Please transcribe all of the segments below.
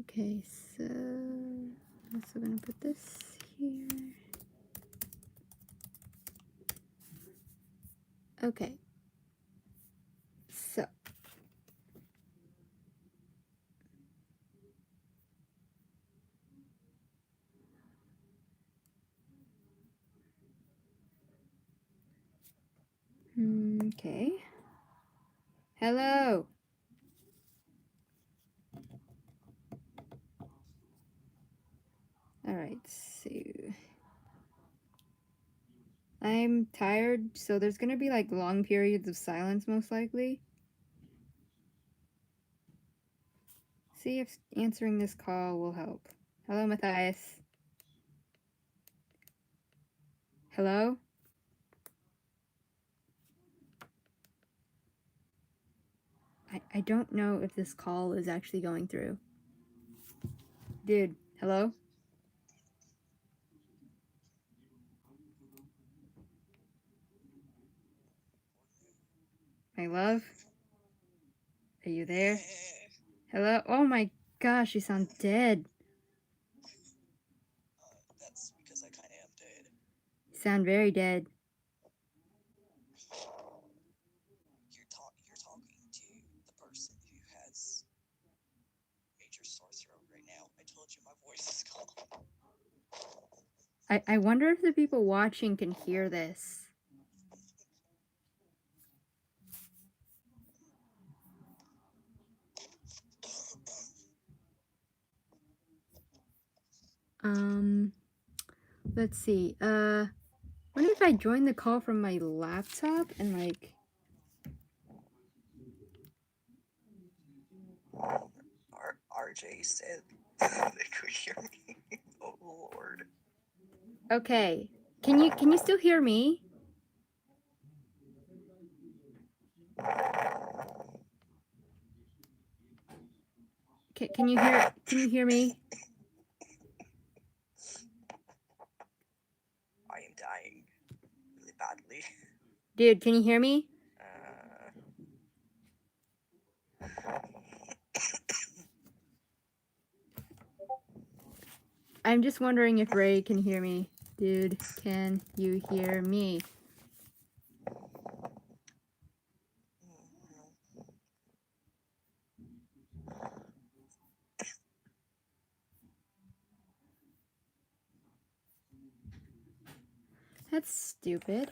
Okay, so I'm also gonna put this here. Okay. So. Okay. Hello. All right, so I'm tired, so there's gonna be like long periods of silence most likely. See if answering this call will help. Hello, Matthias. Hello? I don't know if this call is actually going through. Dude, hello? My love? Are you there? Hello? Oh my gosh, you sound dead. That's because I kind of am dead. You sound very dead. You're talking to the person who has major sore throat right now. I told you my voice is gone. I wonder if the people watching can hear this. Let's see. What if I join the call from my laptop and like... RJ said they could hear me. Oh Lord. Okay. Can you still hear me? Can you hear me? I am dying really badly. Dude, can you hear me? I'm just wondering if Ray can hear me. Dude, can you hear me? That's stupid.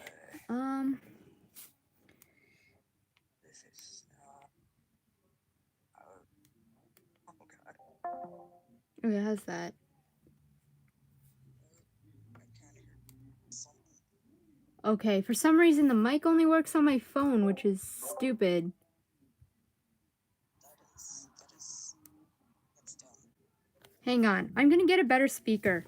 This is oh god. Okay, how's that? I kind of heard something. Okay, for some reason the mic only works on my phone, which is stupid. That's dumb. Hang on, I'm gonna get a better speaker.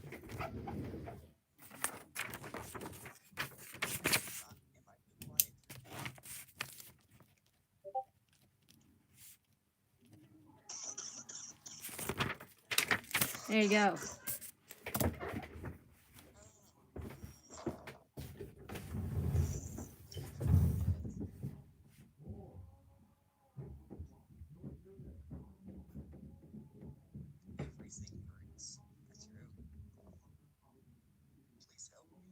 There you go. Everything hurts. My throat. Please help me.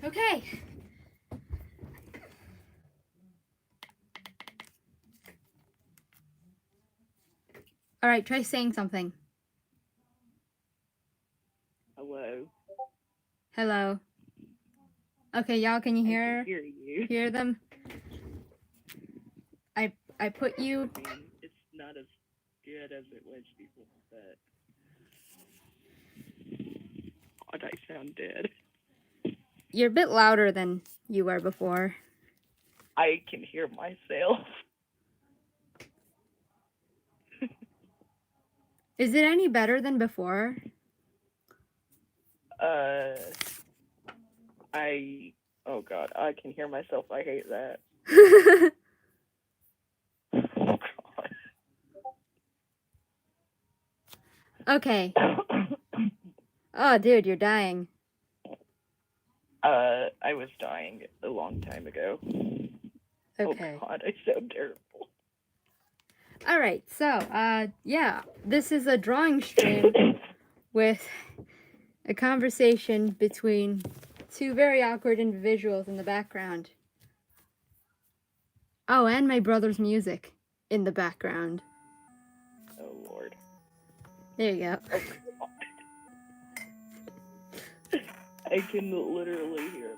Okay. All right, try saying something. Hello. Hello. Okay, y'all, can you hear? I can hear you. Hear them? I put you. I mean, it's not as good as it was before, but God, I sound dead. You're a bit louder than you were before. I can hear myself. Is it any better than before? I Oh god, I can hear myself. I hate that. Oh Okay. god. Oh, dude, you're dying. I was dying a long time ago. Okay. Oh god, I sound terrible. Alright, so, yeah. This is a drawing stream with a conversation between two very awkward individuals in the background. Oh, and my brother's music in the background. Oh lord. There you go. Oh god. I can literally hear it.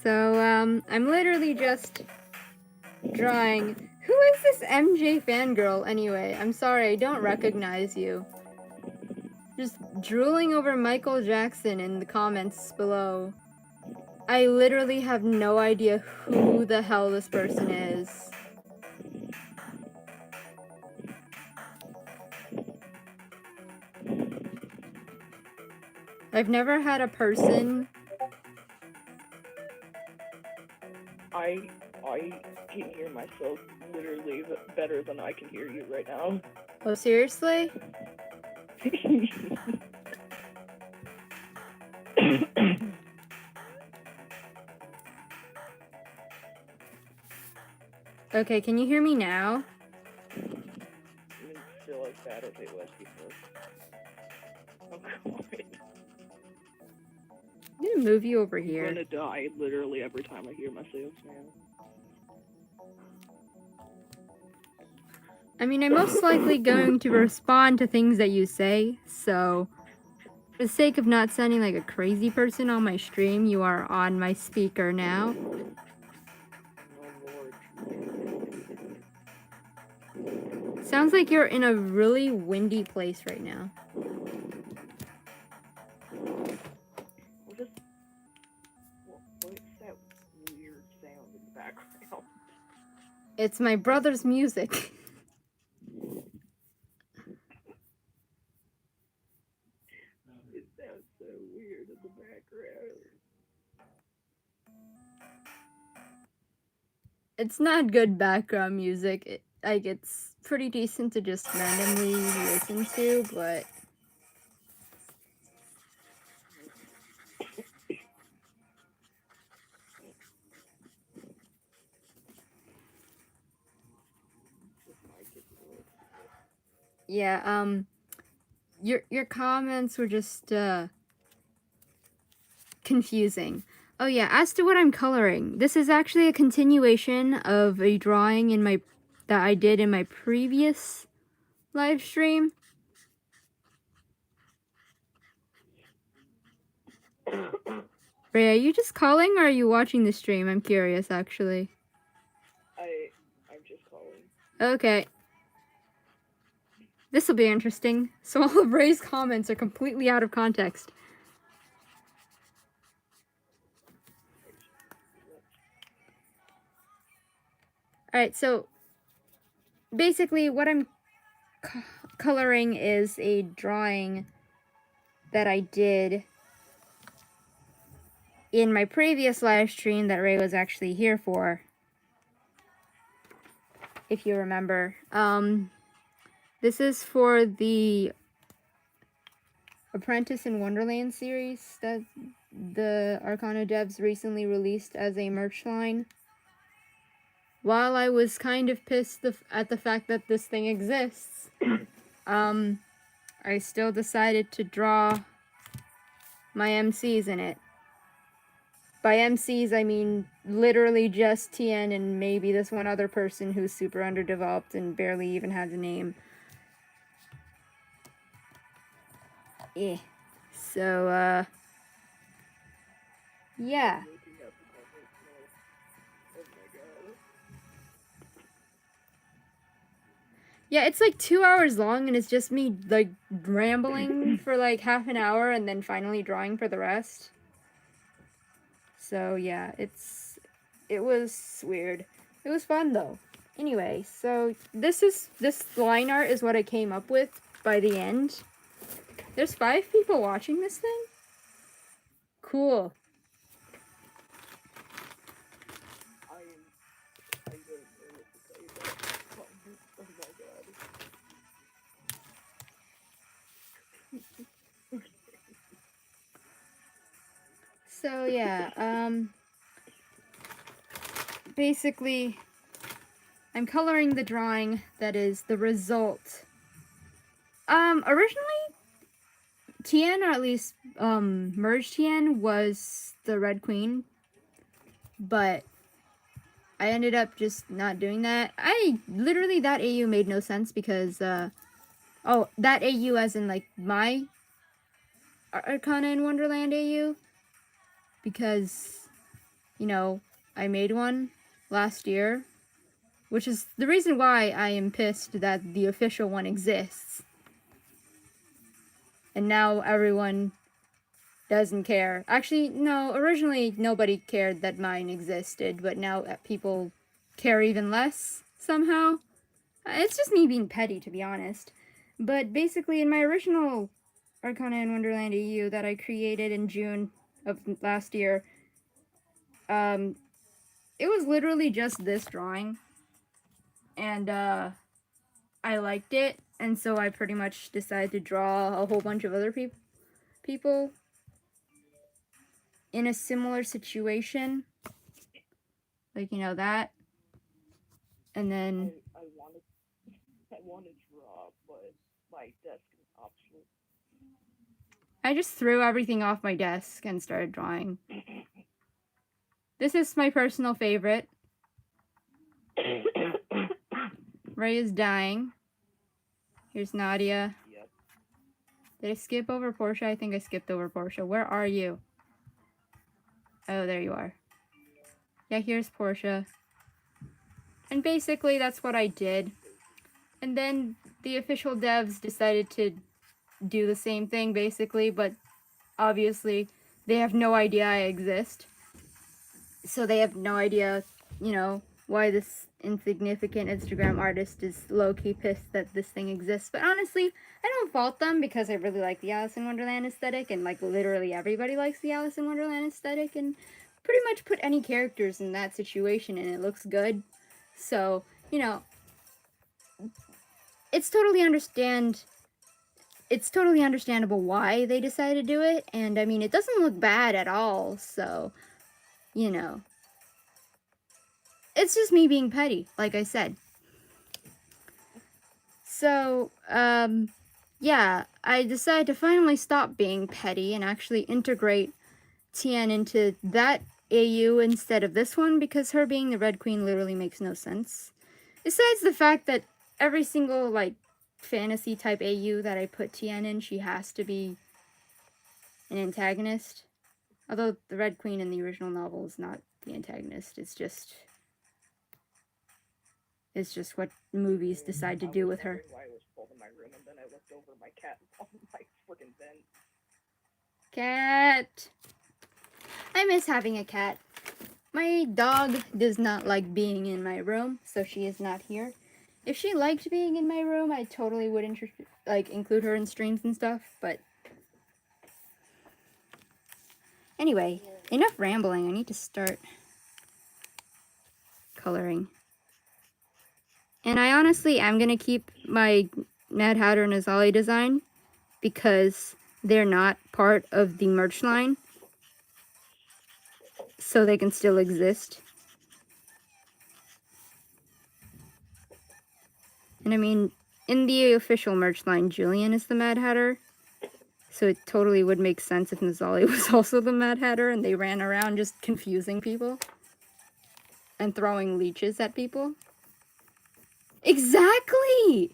So, I'm literally just drawing. Who is this MJ fangirl anyway? I'm sorry, I don't recognize you. Just drooling over Michael Jackson in the comments below. I literally have no idea who the hell this person is. I've never had a person. I can hear myself literally better than I can hear you right now. Oh, seriously? Okay, can you hear me now? It's still as bad as it was before. Oh god. I'm gonna move you over I'm here. gonna die literally every time I hear myself, man. I mean, I'm most likely going to respond to things that you say, so for the sake of not sounding like a crazy person on my stream, you are on my speaker now. Oh lord. Sounds like you're in a really windy place right now. What is that weird sound in the background? It's my brother's music. It sounds so weird in the background. It's not good background music. It's pretty decent to just randomly listen to, but yeah, your comments were just confusing. Oh yeah, as to what I'm coloring, this is actually a continuation of a drawing that I did in my previous live stream. Ray, are you just calling or are you watching the stream? I'm curious, actually. I'm just calling. Okay. This will be interesting. So all of Ray's comments are completely out of context. Alright, so basically what I'm coloring is a drawing that I did in my previous live stream that Ray was actually here for, if you remember. This is for the Apprentice in Wonderland series that the Arcana devs recently released as a merch line. While I was kind of pissed at the fact that this thing exists, I still decided to draw my MCs in it. By MCs, I mean literally just Tien and maybe this one other person who's super underdeveloped and barely even has a name. Yeah. So, yeah. Yeah, it's like 2 hours long and it's just me like rambling for like half an hour and then finally drawing for the rest. So yeah, it's it was weird. It was fun though. Anyway, so this line art is what I came up with by the end. There's 5 people watching this thing? Cool. I don't know what to say about oh my god. So yeah, basically I'm coloring the drawing that is the result. Originally Tien, or at least Merge Tien, was the Red Queen, but I ended up just not doing that. Literally, that AU made no sense because, oh, that AU as in, like, my Arcana in Wonderland AU, because, you know, I made one last year, which is the reason why I am pissed that the official one exists. And now everyone doesn't care. Actually, no, originally nobody cared that mine existed, but now people care even less somehow. It's just me being petty, to be honest. But basically, in my original Arcana in Wonderland EU that I created in June of last year, it was literally just this drawing. And, I liked it, and so I pretty much decided to draw a whole bunch of other people in a similar situation. Like, you know, that. And then I want to draw, but my desk is obsolete. I just threw everything off my desk and started drawing. This is my personal favorite. Ray is dying. Here's Nadia. Yep. Did I skip over Portia? I think I skipped over Portia. Where are you? Oh, there you are. Yeah, here's Portia. And basically, that's what I did. And then the official devs decided to do the same thing, basically, but obviously, they have no idea I exist. So they have no idea, you know, why this insignificant Instagram artist is low-key pissed that this thing exists. But honestly, I don't fault them because I really like the Alice in Wonderland aesthetic, and like literally everybody likes the Alice in Wonderland aesthetic, and pretty much put any characters in that situation and it looks good. So, you know, it's totally understandable why they decided to do it, and I mean, it doesn't look bad at all, so, you know. It's just me being petty, like I said. So, yeah, I decided to finally stop being petty and actually integrate Tien into that AU instead of this one, because her being the Red Queen literally makes no sense. Besides the fact that every single, like, fantasy type AU that I put Tien in, she has to be an antagonist. Although the Red Queen in the original novel is not the antagonist, it's just what movies decide to do with her. Why I was pulled in my room, and then I looked over my cat on my freaking vent. Cat! I miss having a cat. My dog does not like being in my room, so she is not here. If she liked being in my room, I totally would include her in streams and stuff, but anyway, enough rambling. I need to start coloring. And I honestly am going to keep my Mad Hatter and Azali design because they're not part of the merch line, so they can still exist. And I mean, in the official merch line, Julian is the Mad Hatter, so it totally would make sense if Nazali was also the Mad Hatter and they ran around just confusing people and throwing leeches at people. Exactly!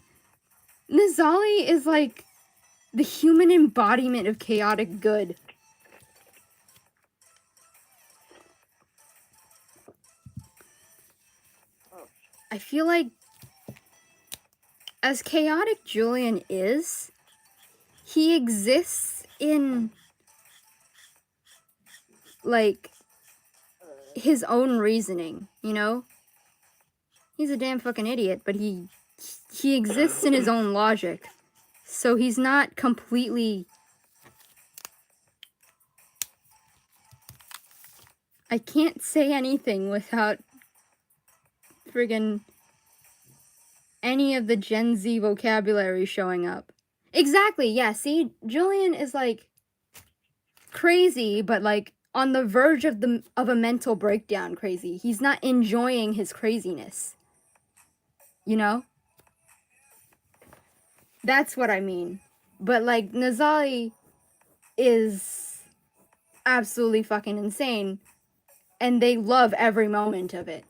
Nazali is like the human embodiment of chaotic good. I feel like as chaotic Julian is, he exists in, like, his own reasoning, you know? He's a damn fucking idiot, but he exists in his own logic. So he's not completely... I can't say anything without friggin' any of the Gen Z vocabulary showing up. Exactly, yeah, see? Julian is, like, crazy, but, like, on the verge of a mental breakdown crazy. He's not enjoying his craziness. You know? That's what I mean. But, like, Nazali is absolutely fucking insane, and they love every moment of it.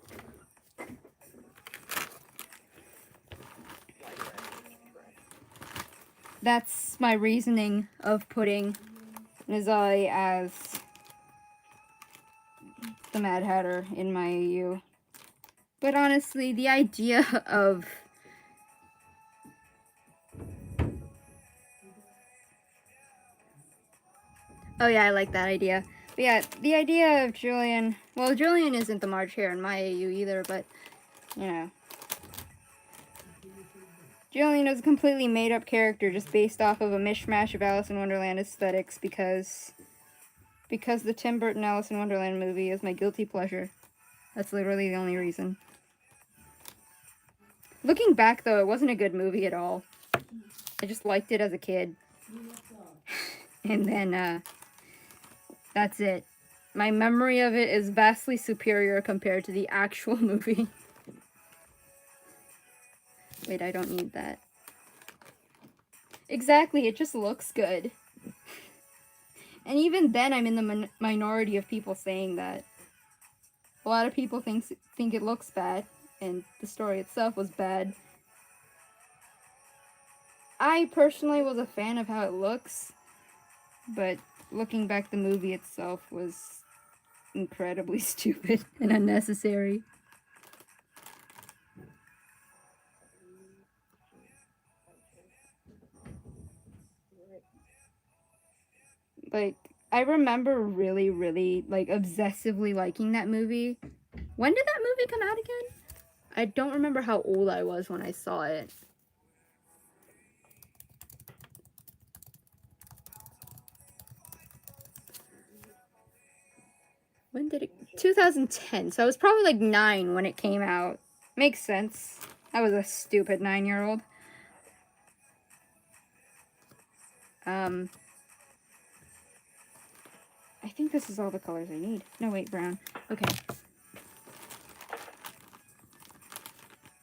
That's my reasoning of putting Nazali as the Mad Hatter in my AU. But honestly, the idea of... Oh yeah, I like that idea. But yeah, the idea of Julian... Well, Julian isn't the March Hare in my AU either, but, you know. Julian is a completely made-up character just based off of a mishmash of Alice in Wonderland aesthetics because the Tim Burton Alice in Wonderland movie is my guilty pleasure. That's literally the only reason. Looking back, though, it wasn't a good movie at all. I just liked it as a kid. And then, that's it. My memory of it is vastly superior compared to the actual movie. Wait, I don't need that. Exactly, it just looks good. And even then, I'm in the minority of people saying that. A lot of people think it looks bad, and the story itself was bad. I personally was a fan of how it looks, but looking back, the movie itself was incredibly stupid and unnecessary. Like, I remember really, really, like, obsessively liking that movie. When did that movie come out again? I don't remember how old I was when I saw it. When did it... 2010, so I was probably like 9 when it came out. Makes sense. I was a stupid 9-year-old. I think this is all the colors I need. No, wait, brown. Okay.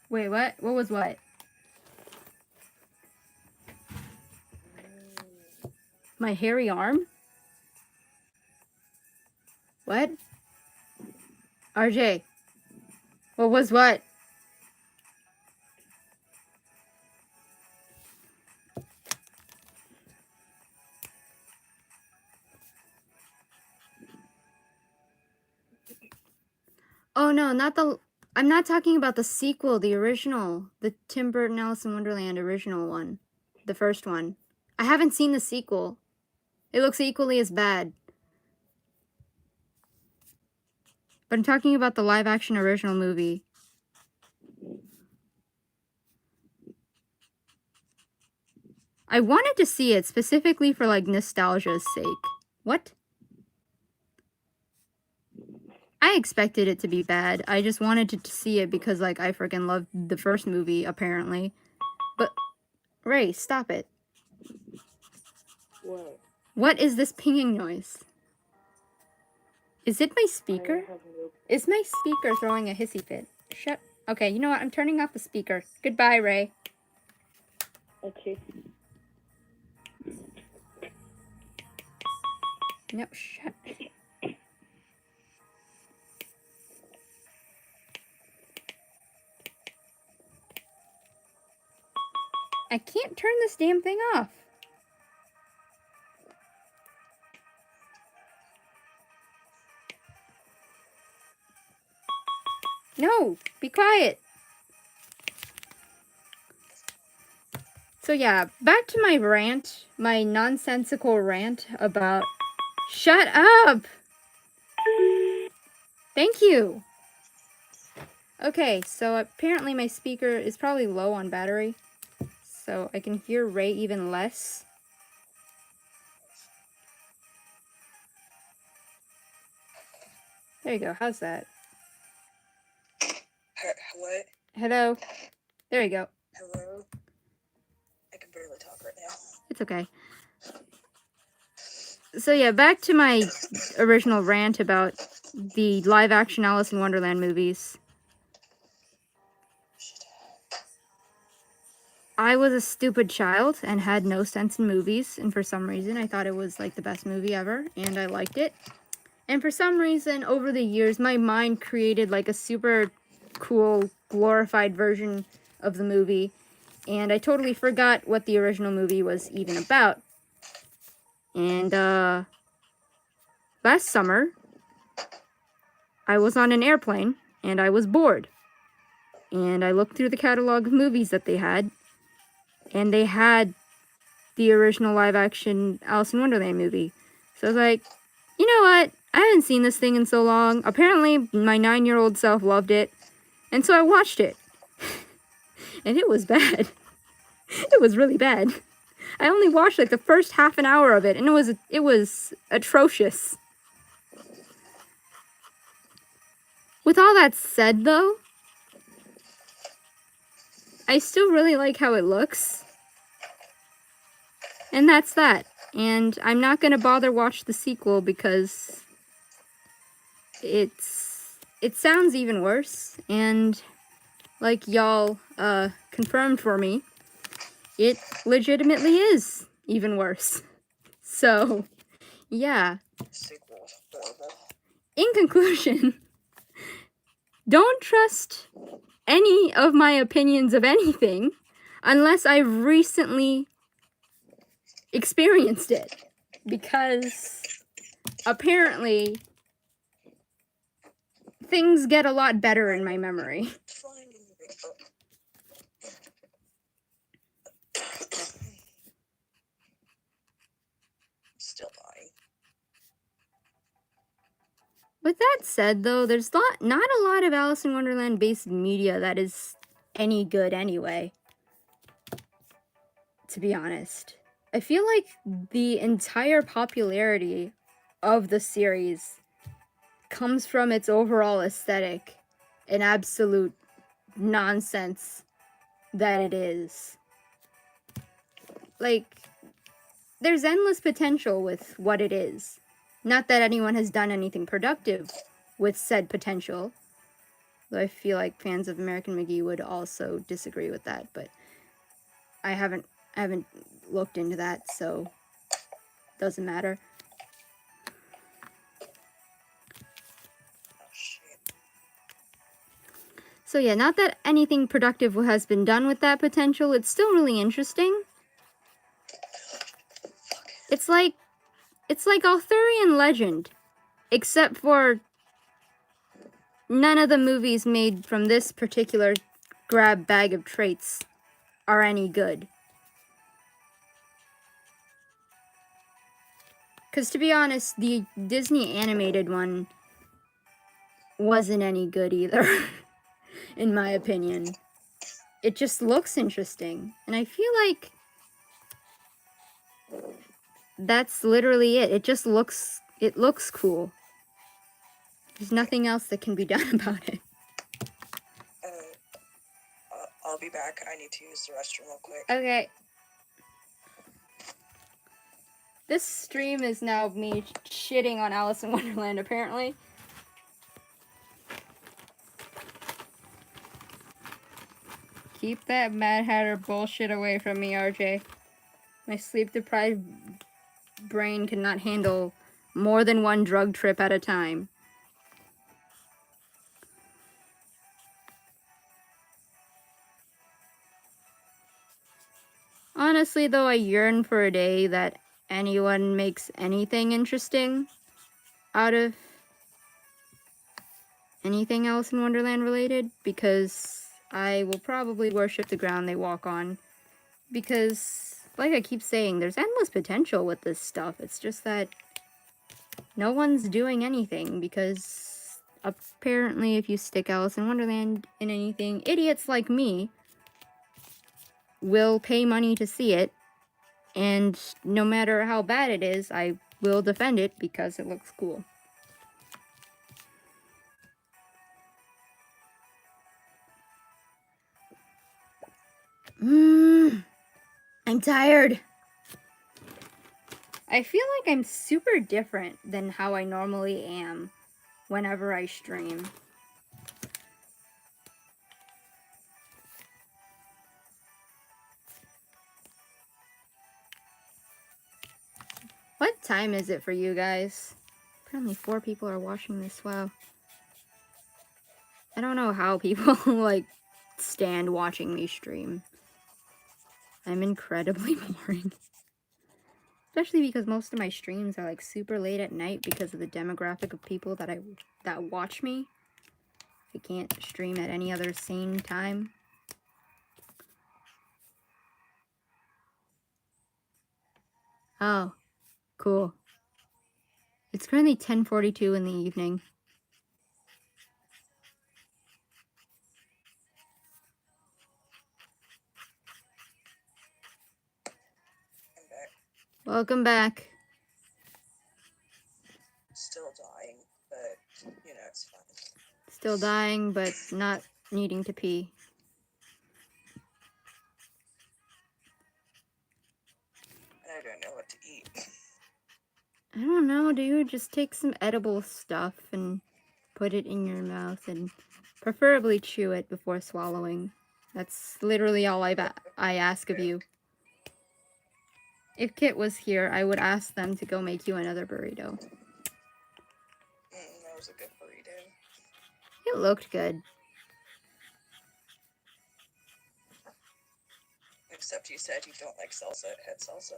Wait, what? What was what? My hairy arm? What? RJ. What was what? Oh no, not the... I'm not talking about the sequel, the original. The Tim Burton Alice in Wonderland original one. The first one. I haven't seen the sequel. It looks equally as bad. But I'm talking about the live-action original movie. I wanted to see it specifically for, like, nostalgia's sake. What? I expected it to be bad. I just wanted to see it because, like, I freaking loved the first movie, apparently. But, Ray, stop it. What? What is this pinging noise? Is it my speaker? Is my speaker throwing a hissy fit? Shut... Okay, you know what? I'm turning off the speaker. Goodbye, Ray. Okay. No, shut... I can't turn this damn thing off. No, be quiet. So yeah, back to my rant, my nonsensical rant about... Shut up! Thank you! Okay, so apparently my speaker is probably low on battery, so I can hear Ray even less. There you go, how's that? What? Hello? There you go. Hello? I can barely talk right now. It's okay. So yeah, back to my original rant about the live-action Alice in Wonderland movies. I was a stupid child and had no sense in movies, and for some reason I thought it was like the best movie ever, and I liked it. And for some reason, over the years, my mind created like a super cool, glorified version of the movie, and I totally forgot what the original movie was even about. And last summer, I was on an airplane, and I was bored. And I looked through the catalog of movies that they had, and they had the original live-action Alice in Wonderland movie. So I was like, you know what? I haven't seen this thing in so long. Apparently, my 9-year-old self loved it. And so I watched it. And it was bad. It was really bad. I only watched like the first half an hour of it, and it was atrocious. With all that said, though, I still really like how it looks. And that's that. And I'm not gonna bother watch the sequel because it sounds even worse. And like y'all confirmed for me, it legitimately is even worse. So, yeah. Sequel was horrible. In conclusion, don't trust any of my opinions of anything unless I've recently experienced it. Because apparently things get a lot better in my memory. Still dying. With that said, though, there's not a lot of Alice in Wonderland based media that is any good anyway. To be honest. I feel like the entire popularity of the series comes from its overall aesthetic and absolute nonsense that it is. Like, there's endless potential with what it is. Not that anyone has done anything productive with said potential. Though I feel like fans of American McGee would also disagree with that, but I haven't looked into that, so doesn't matter. So yeah, not that anything productive has been done with that potential, it's still really interesting. It's like Arthurian legend, except for none of the movies made from this particular grab bag of traits are any good. Because to be honest, the Disney animated one wasn't any good either, in my opinion. It just looks interesting, and I feel like that's literally it. It looks cool. There's nothing else that can be done about it. I'll be back. I need to use the restroom real quick. Okay. This stream is now me shitting on Alice in Wonderland, apparently. Keep that Mad Hatter bullshit away from me, RJ. My sleep-deprived brain cannot handle more than one drug trip at a time. Honestly, though, I yearn for a day that anyone makes anything interesting out of anything Alice in Wonderland related, because I will probably worship the ground they walk on. Because, like I keep saying, there's endless potential with this stuff. It's just that no one's doing anything because apparently if you stick Alice in Wonderland in anything, idiots like me will pay money to see it, and no matter how bad it is, I will defend it because it looks cool. I'm tired. I feel like I'm super different than how I normally am whenever I stream. What time is it for you guys? Apparently 4 people are watching this. Wow. I don't know how people like stand watching me stream. I'm incredibly boring. Especially because most of my streams are like super late at night because of the demographic of people that watch me. I can't stream at any other sane time. Oh, cool. It's currently 10:42 in the evening. I'm back. Welcome back. Still dying, but you know it's fine. Still dying, but not needing to pee. And I don't know what to eat. I don't know, dude. Just take some edible stuff and put it in your mouth and preferably chew it before swallowing. That's literally all I ask of you. If Kit was here, I would ask them to go make you another burrito. That was a good burrito. It looked good. Except you said you don't like salsa. It had salsa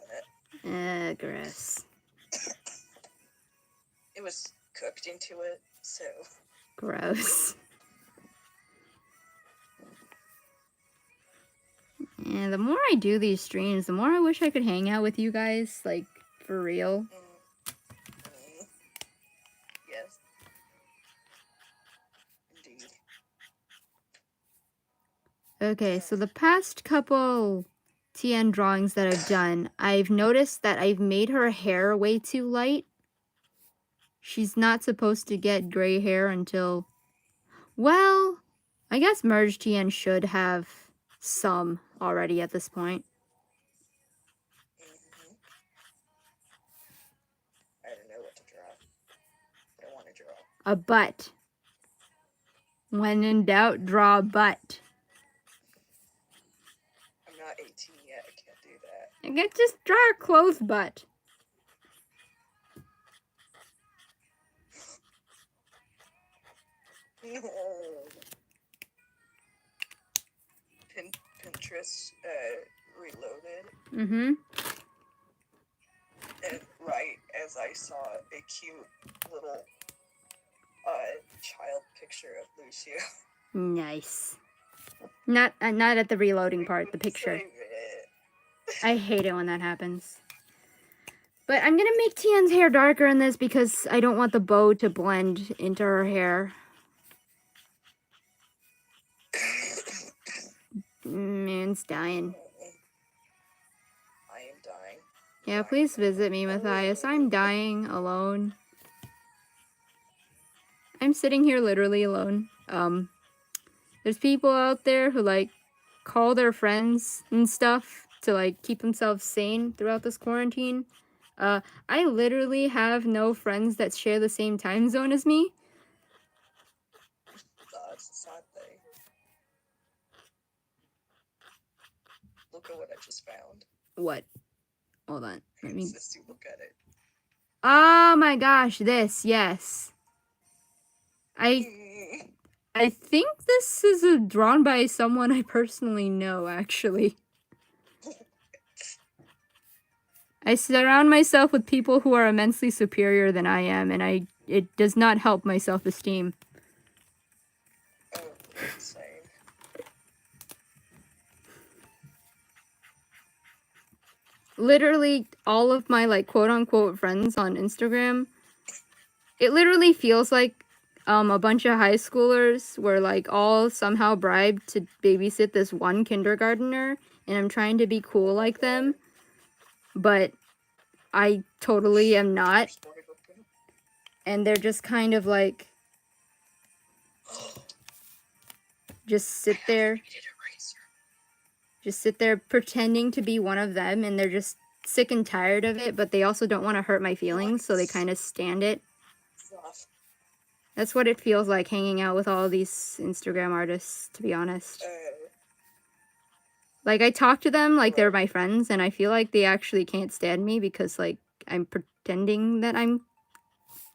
in it. Gross. It was cooked into it, so. Gross. Yeah, the more I do these streams, the more I wish I could hang out with you guys, like, for real. Yes. Indeed. Okay, so the past couple TN drawings that I've done, I've noticed that I've made her hair way too light. She's not supposed to get gray hair until... Well, I guess Merge TN should have some already at this point. I don't know what to draw. But I want to draw. A butt. When in doubt, draw a butt. I'm not 18 yet. I can't do that. I can just draw a closed butt. Pinterest reloaded. Mm-hmm. And right as I saw a cute little child picture of Lucio. Nice. Not at the reloading part, the picture. Save it. I hate it when that happens. But I'm gonna make Tian's hair darker in this because I don't want the bow to blend into her hair. Man's dying. I am dying. Yeah, please visit me, Matthias. I'm dying alone. I'm sitting here literally alone. There's people out there who, like, call their friends and stuff to, like, keep themselves sane throughout this quarantine. I literally have no friends that share the same time zone as me. That's a sad thing. Look at what I just found. What? Hold on. Let me... Let's see, look at it. Oh my gosh, this, yes. I think this is drawn by someone I personally know, actually. I surround myself with people who are immensely superior than I am, and it does not help my self-esteem. Oh, insane. Literally, all of my, like, quote-unquote friends on Instagram, it literally feels like a bunch of high schoolers were like all somehow bribed to babysit this one kindergartner, and I'm trying to be cool like them, but I totally am not. And they're just kind of like, just sit there pretending to be one of them, and they're just sick and tired of it, but they also don't want to hurt my feelings, so they kind of stand it. That's what it feels like hanging out with all these Instagram artists, to be honest. Like, I talk to them like they're my friends, and I feel like they actually can't stand me because, like, I'm pretending that I'm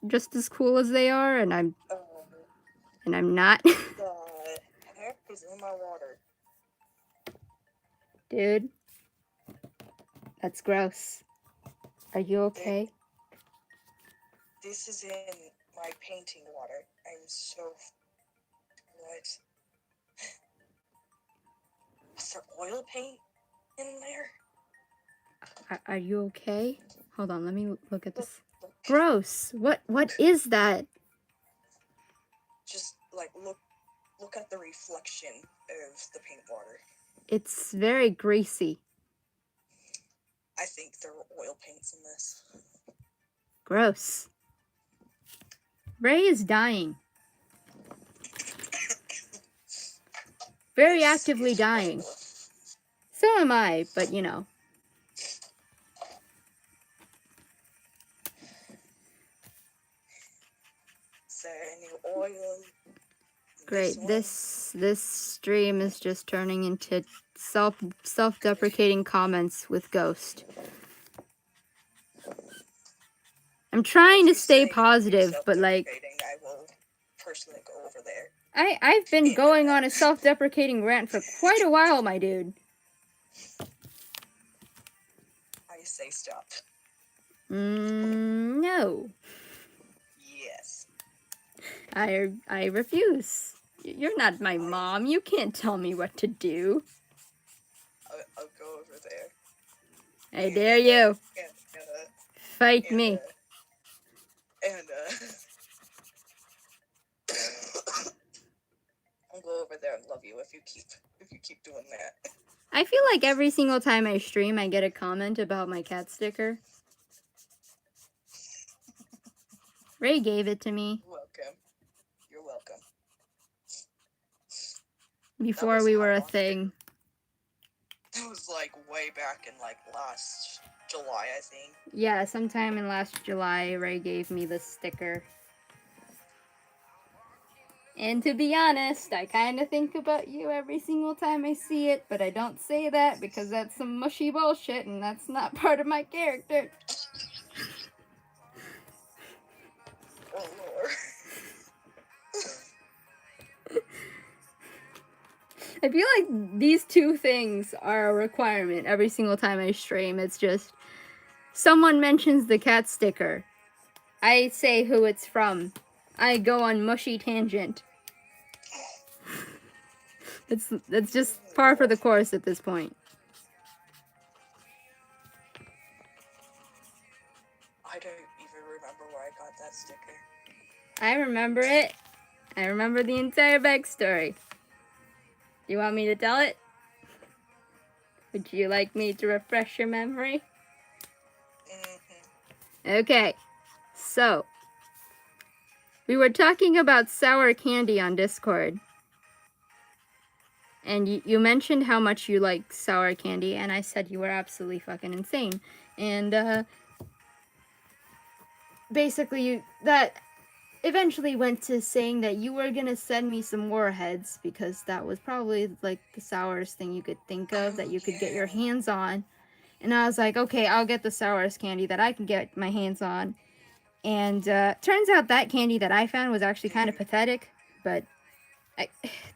just as cool as they are, and I'm not. The heck is in my water? Dude, that's gross. Are you okay? This is in my painting water. I'm so... What? Is there oil paint in there? Are you okay? Hold on, let me look at this. Gross. What is that? Just, like, look at the reflection of the paint water. It's very greasy. I think there were oil paints in this. Gross. Ray is dying. Very actively dying. So am I, but you know. Is there any oil? Great. This stream is just turning into self-deprecating comments with Ghost. I'm trying to stay positive, but like I will personally go over there. I've been going on a self-deprecating rant for quite a while, my dude. I say stop. No. Yes. I refuse. You're not my mom. You can't tell me what to do. I'll go over there. I dare you. Fight me. I'll go over there and love you if you keep doing that. I feel like every single time I stream, I get a comment about my cat sticker. Ray gave it to me. Welcome. You're welcome. Before we were a thing. That was like way back in like last July, I think. Yeah, sometime in last July, Ray gave me the sticker. And to be honest, I kind of think about you every single time I see it, but I don't say that because that's some mushy bullshit and that's not part of my character. Oh, Lord. I feel like these two things are a requirement every single time I stream. It's just, someone mentions the cat sticker. I say who it's from. I go on mushy tangent. That's just par for the course at this point. I don't even remember where I got that sticker. I remember it. I remember the entire backstory. Do you want me to tell it? Would you like me to refresh your memory? Okay, so we were talking about sour candy on Discord. And you mentioned how much you like sour candy, and I said you were absolutely fucking insane. And basically that eventually went to saying that you were gonna send me some warheads because that was probably like the sourest thing you could think of that you could get your hands on. And I was like, okay, I'll get the sourest candy that I can get my hands on. And turns out that candy that I found was actually kind of pathetic, but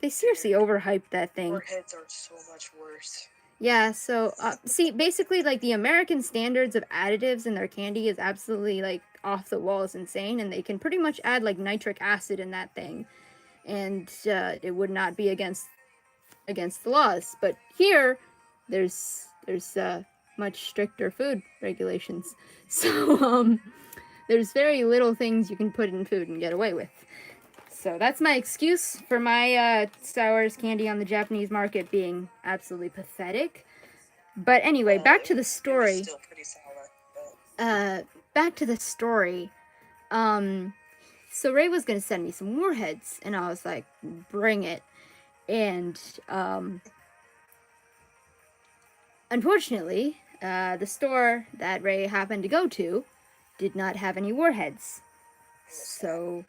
they seriously overhyped that thing. Warheads are so much worse. Yeah, so, see, basically, like, the American standards of additives in their candy is absolutely, like, off the wall. It's insane, and they can pretty much add, like, nitric acid in that thing, and, it would not be against the laws. But here, there's much stricter food regulations. So, there's very little things you can put in food and get away with. So that's my excuse for my Star Wars candy on the Japanese market being absolutely pathetic. But anyway, Well, back to the it was story. still pretty sour, but Back to the story. So Ray was gonna send me some warheads, and I was like, bring it. And unfortunately, the store that Ray happened to go to did not have any warheads. So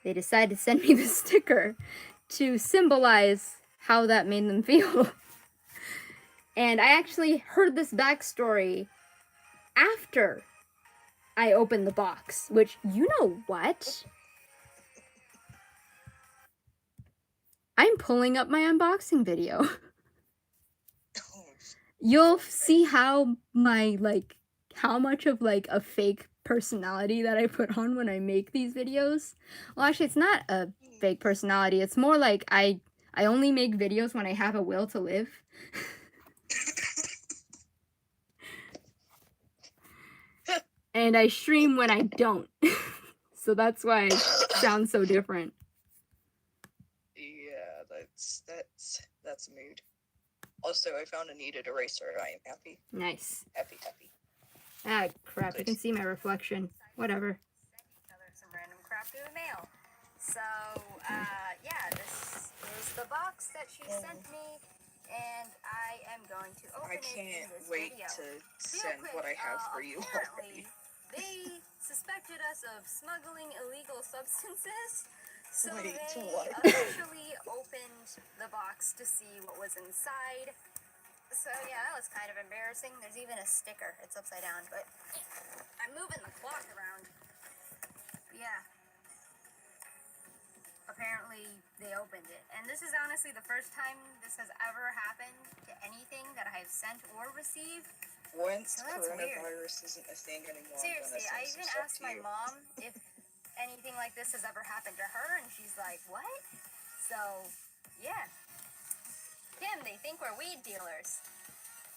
they decided to send me the sticker to symbolize how that made them feel. And I actually heard this backstory after I opened the box, which, you know what? I'm pulling up my unboxing video. You'll see how how much of a fake personality that I put on when I make these videos. Well, actually, it's not a fake personality. It's more like I only make videos when I have a will to live. And I stream when I don't. So that's why I sound so different. yeah, that's a mood. Also, I found a needed eraser. I am happy. Nice. Happy. Ah, crap. You can see my reflection. Whatever. Some random crap through the mail. So, yeah, this is the box that she sent me, and I am going to open I it in can't this wait video. to Real send quick, what I have for you apparently, already. they suspected us of smuggling illegal substances, so Wait, they what? officially opened the box to see what was inside. So yeah, that was kind of embarrassing. There's even a sticker. It's upside down, but I'm moving the cloth around. Yeah. Apparently they opened it. And this is honestly the first time this has ever happened to anything that I've sent or received. Once So that's coronavirus isn't a thing anymore, Seriously, I'm I gonna even send some asked stuff my to you. mom if anything like this has ever happened to her, and she's like, what? So, yeah. Kim, they think we're weed dealers.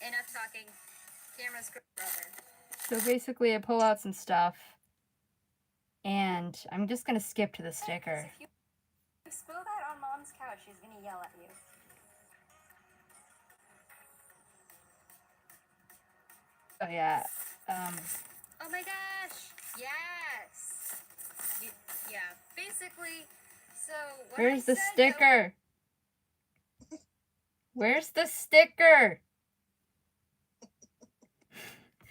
Enough talking. Camera's brother. So basically, I pull out some stuff. And I'm just gonna skip to the sticker. If you spill that on Mom's couch, she's gonna yell at you. Oh yeah. Oh my gosh! Yes! Yeah, basically, so what Where's I the said, sticker? Where's the sticker?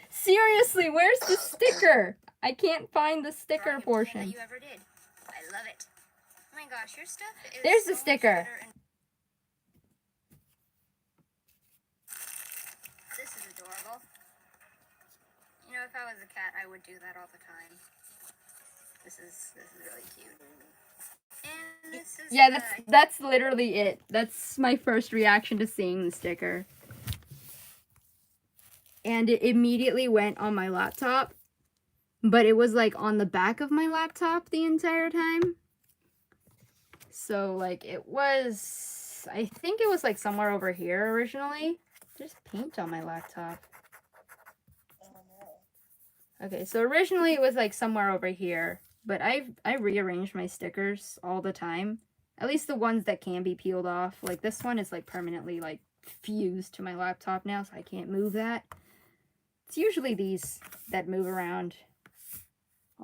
Seriously, where's the sticker? I can't find the sticker That portion. you ever did. I love it. Oh my gosh, your stuff is There's the so much sticker. better and this is adorable. You know, if I was a cat, I would do that all the time. This is really cute. And this is Yeah, that's literally it. That's my first reaction to seeing the sticker. And it immediately went on my laptop, but it was like on the back of my laptop the entire time. So like it was, I think it was like somewhere over here originally. There's paint on my laptop. Okay, so originally it was like somewhere over here, but I rearranged my stickers all the time. At least the ones that can be peeled off. Like this one is like permanently like fused to my laptop now, so I can't move that. It's usually these that move around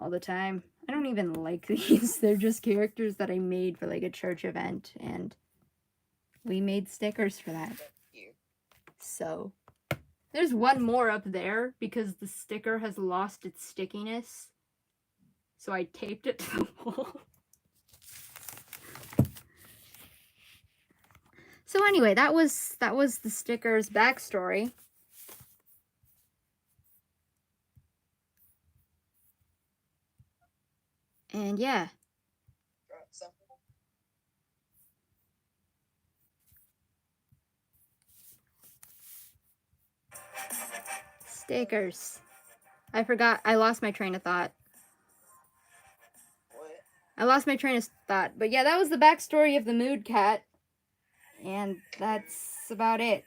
all the time. I don't even like these. They're just characters that I made for like a church event, and we made stickers for that. So there's one more up there because the sticker has lost its stickiness. So I taped it to the wall. So anyway, that was the sticker's backstory. And yeah. Stickers. I forgot. I lost my train of thought. What? I lost my train of thought. But yeah, that was the backstory of the mood cat. And that's about it.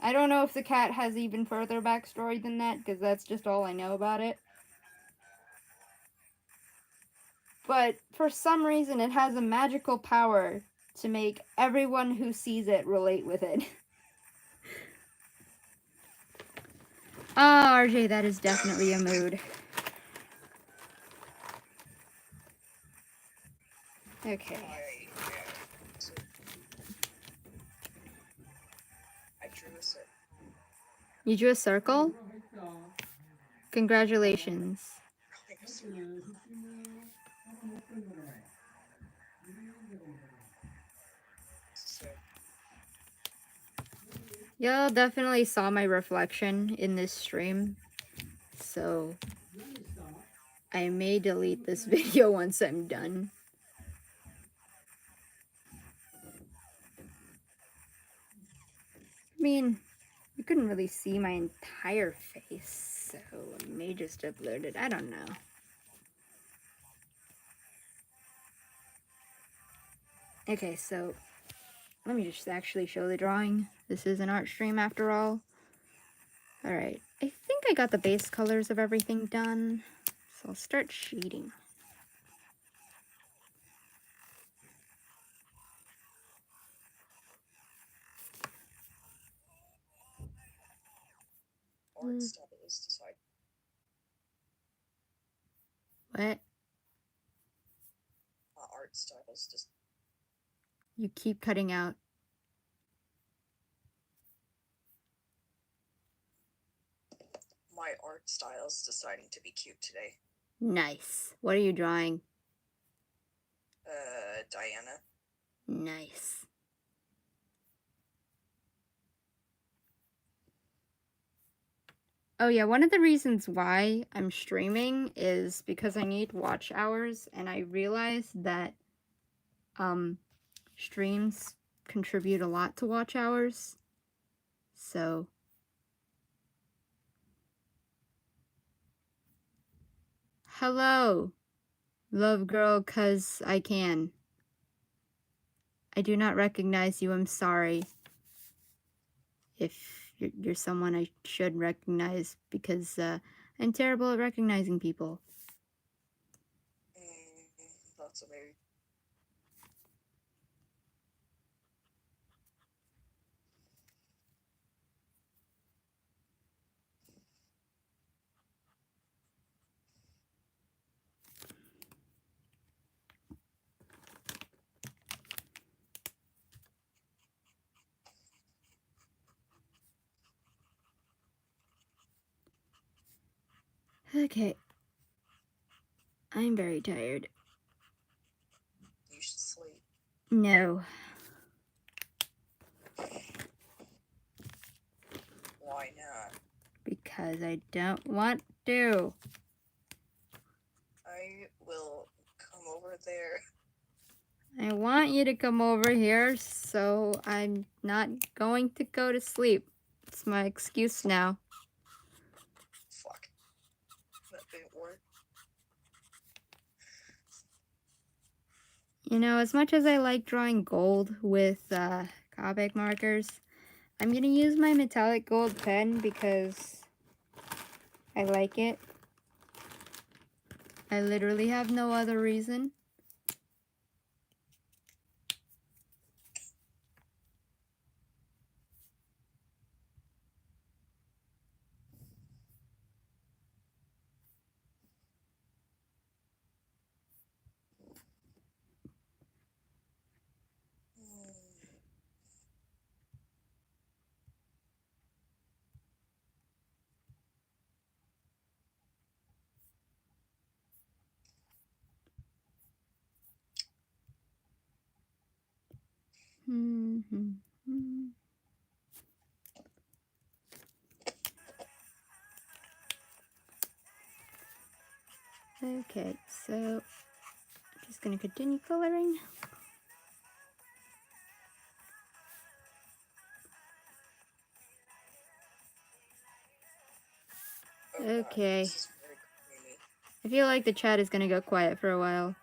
I don't know if the cat has even further backstory than that, because that's just all I know about it. but for some reason it has a magical power to make everyone who sees it relate with it. Ah, RJ, that is definitely a mood. Okay. So I drew a circle. You drew a circle? Congratulations. Drawing a circle. So Y'all definitely saw my reflection in this stream, so I may delete this video once I'm done. I mean, you couldn't really see my entire face, so I may just upload it. I don't know. Okay, so let me just actually show the drawing. This is an art stream after all. Alright, I think I got the base colors of everything done, so I'll start shading. art stylist decide. What? Art stylist just You keep cutting out. my art style is deciding to be cute today. Nice. What are you drawing? Diana. Nice. Oh yeah, one of the reasons why I'm streaming is because I need watch hours, and I realized that streams contribute a lot to watch hours. So hello, love girl, 'cause I can. I do not recognize you. I'm sorry. If you're someone I should recognize, because I'm terrible at recognizing people. That's a maybe. Okay. I'm very tired. You should sleep. No. Why not? Because I don't want to. I will come over there. I want you to come over here, so I'm not going to go to sleep. It's my excuse now. Fuck. That didn't work. You know, as much as I like drawing gold with Copic markers, I'm gonna use my metallic gold pen because I like it. I literally have no other reason. Okay, so I'm just gonna continue coloring. Oh, God, Okay. this is very creamy. I feel like the chat is gonna go quiet for a while.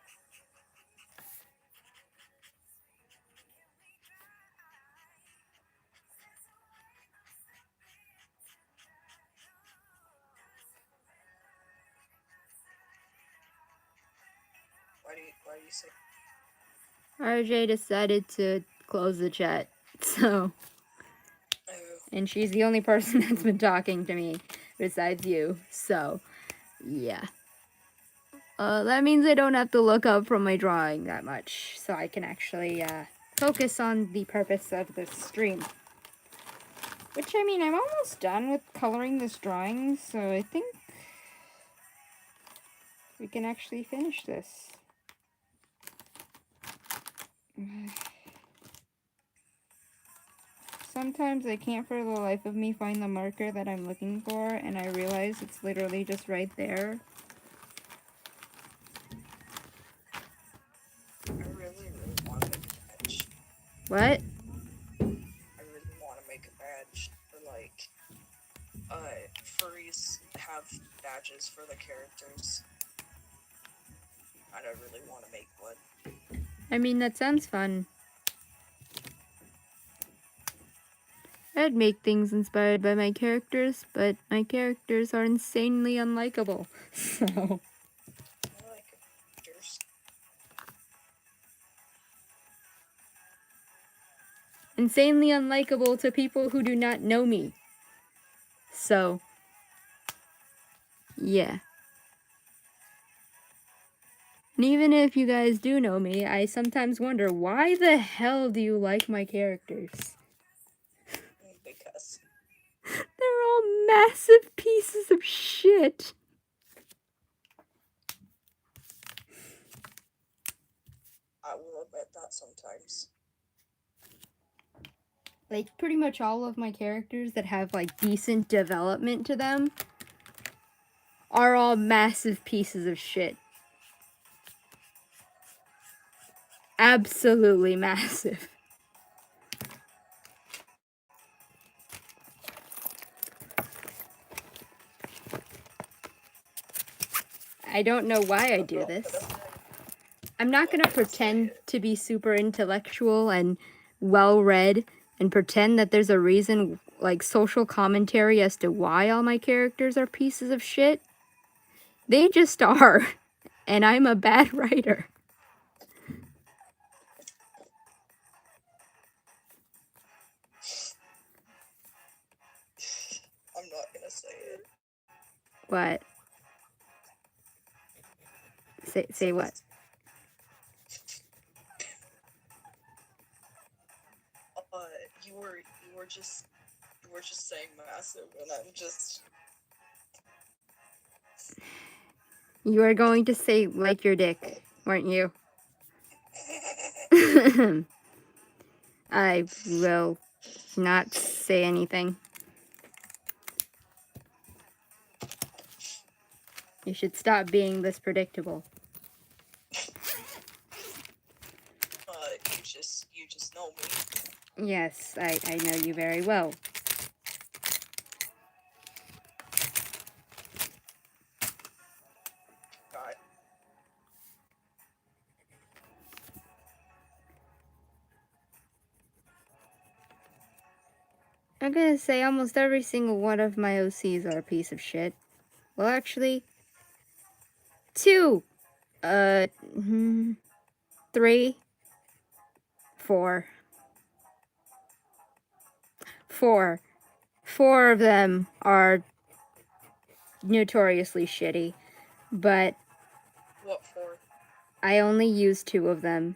Why you say? RJ decided to close the chat, so... Oh, And she's the only person that's been talking to me besides you, so... Yeah. That means I don't have to look up from my drawing that much, so I can actually, focus on the purpose of this stream. Which, I mean, I'm almost done with coloring this drawing, so I think we can actually finish this. Sometimes I can't for the life of me find the marker that I'm looking for, and I realize it's literally just right there. I really want to make a badge. What? I really want to make a badge for, like, furries have badges for the characters. I don't really want to make one. I mean, that sounds fun. I'd make things inspired by my characters, but my characters are insanely unlikable, so... I like characters. Insanely unlikable to people who do not know me. So... Yeah. And even if you guys do know me, I sometimes wonder, why the hell do you like my characters? Because They're all massive pieces of shit. I will admit that sometimes. Like, pretty much all of my characters that have, like, decent development to them are all massive pieces of shit. Absolutely massive. I don't know why I do this. I'm not gonna pretend to be super intellectual and well-read and pretend that there's a reason, like, social commentary as to why all my characters are pieces of shit. They just are. And I'm a bad writer. I'm not gonna say it. What? Say what? You were just saying massive, and I'm just. You were going to say like your dick, weren't you? I will not say anything. You should stop being this predictable. You just know me. Yes, I know you very well. God. I'm gonna say almost every single one of my OCs are a piece of shit. Well, actually, 2. 3. 4. 4. 4 of them are notoriously shitty, but What for? I only use 2 of them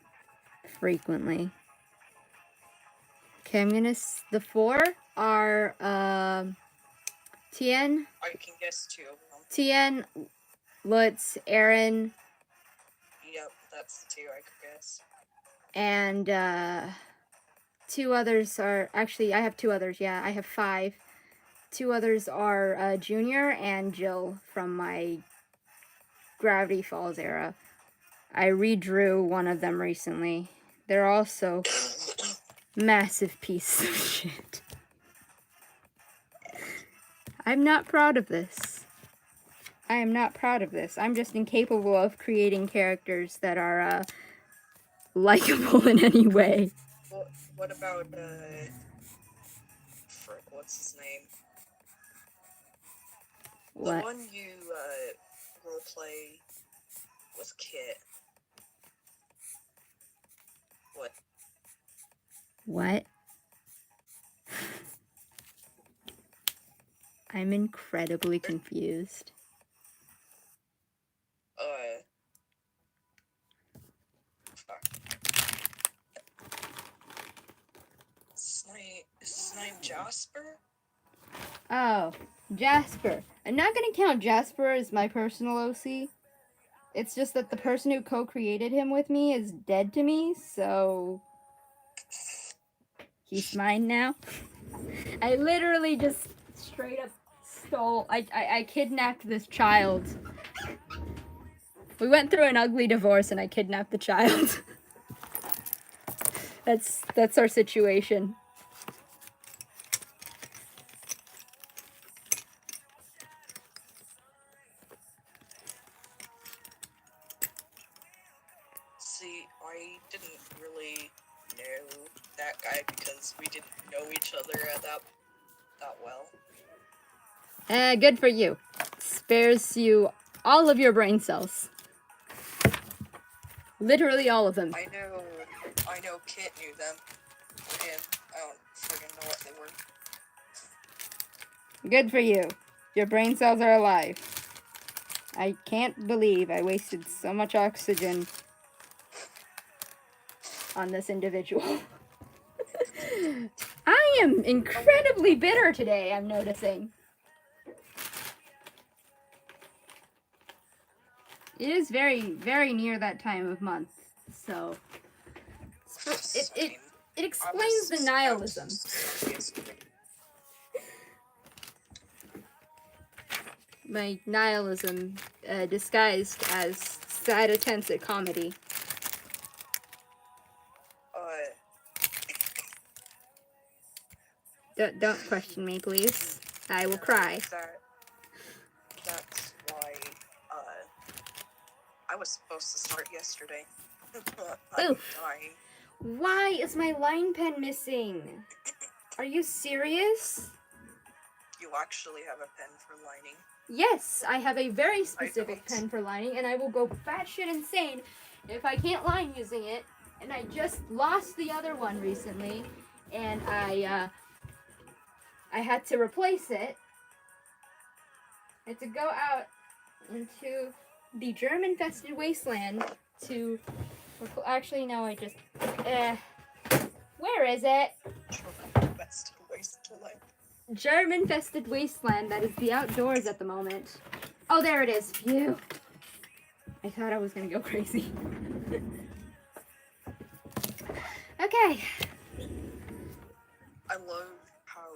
frequently. Okay, I'm gonna... The 4 are, Tien, I can guess 2 of them. Tien, Lutz, Aaron, Yep, that's the 2 I could guess. and, 2 others are... Actually, I have 2 others, yeah, I have 5. 2 others are, Junior and Jill from my Gravity Falls era. I redrew one of them recently. They're also massive pieces of shit. I'm not proud of this. I am not proud of this. I'm just incapable of creating characters that are, likable in any way. What about, frick, what's his name? What? The one you, roleplay with Kit. What? What? I'm incredibly confused. Fuck. Is his name Jasper? Oh, Jasper. I'm not gonna count Jasper as my personal OC. It's just that the person who co-created him with me is dead to me, so he's mine now. I literally just straight up stole. I kidnapped this child. We went through an ugly divorce, and I kidnapped the child. That's our situation. See, I didn't really know that guy because we didn't know each other that well. Good for you. Spares you all of your brain cells. Literally all of them. I know Kit knew them. And I don't friggin' know what they were. Good for you. Your brain cells are alive. I can't believe I wasted so much oxygen on this individual. I am incredibly bitter today, I'm noticing. It is very, very near that time of month, so it explains the nihilism. My nihilism disguised as sad attempts at comedy. Don't question me, please. I will cry. That's why, I was supposed to start yesterday. I'm dying. Why is my line pen missing? Are you serious? You actually have a pen for lining. Yes, I have a very specific pen for lining, and I will go batshit insane if I can't line using it. And I just lost the other one recently, and I had to replace it. I had to go out into the germ-infested wasteland to... Actually, no, I just... where is it? Germ-infested wasteland. Germ-infested wasteland that is the outdoors at the moment. Oh, there it is. Phew. I thought I was gonna go crazy. Okay. I love how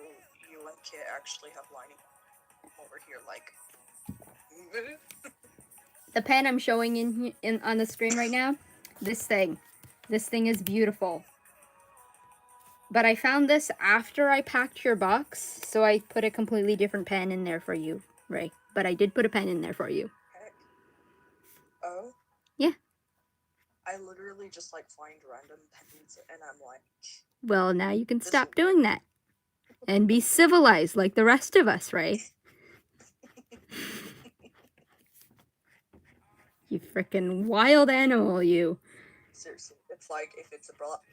you and Kit actually have lining over here, like... The pen I'm showing in on the screen right now, this thing is beautiful. But I found this after I packed your box, so I put a completely different pen in there for you, Ray. But I did put a pen in there for you. Heck. Oh? Yeah. I literally just, like, find random pens, and I'm like... Well, now you can stop doing that. And be civilized like the rest of us, Ray. You frickin' wild animal, you. Seriously, it's like, if it's a black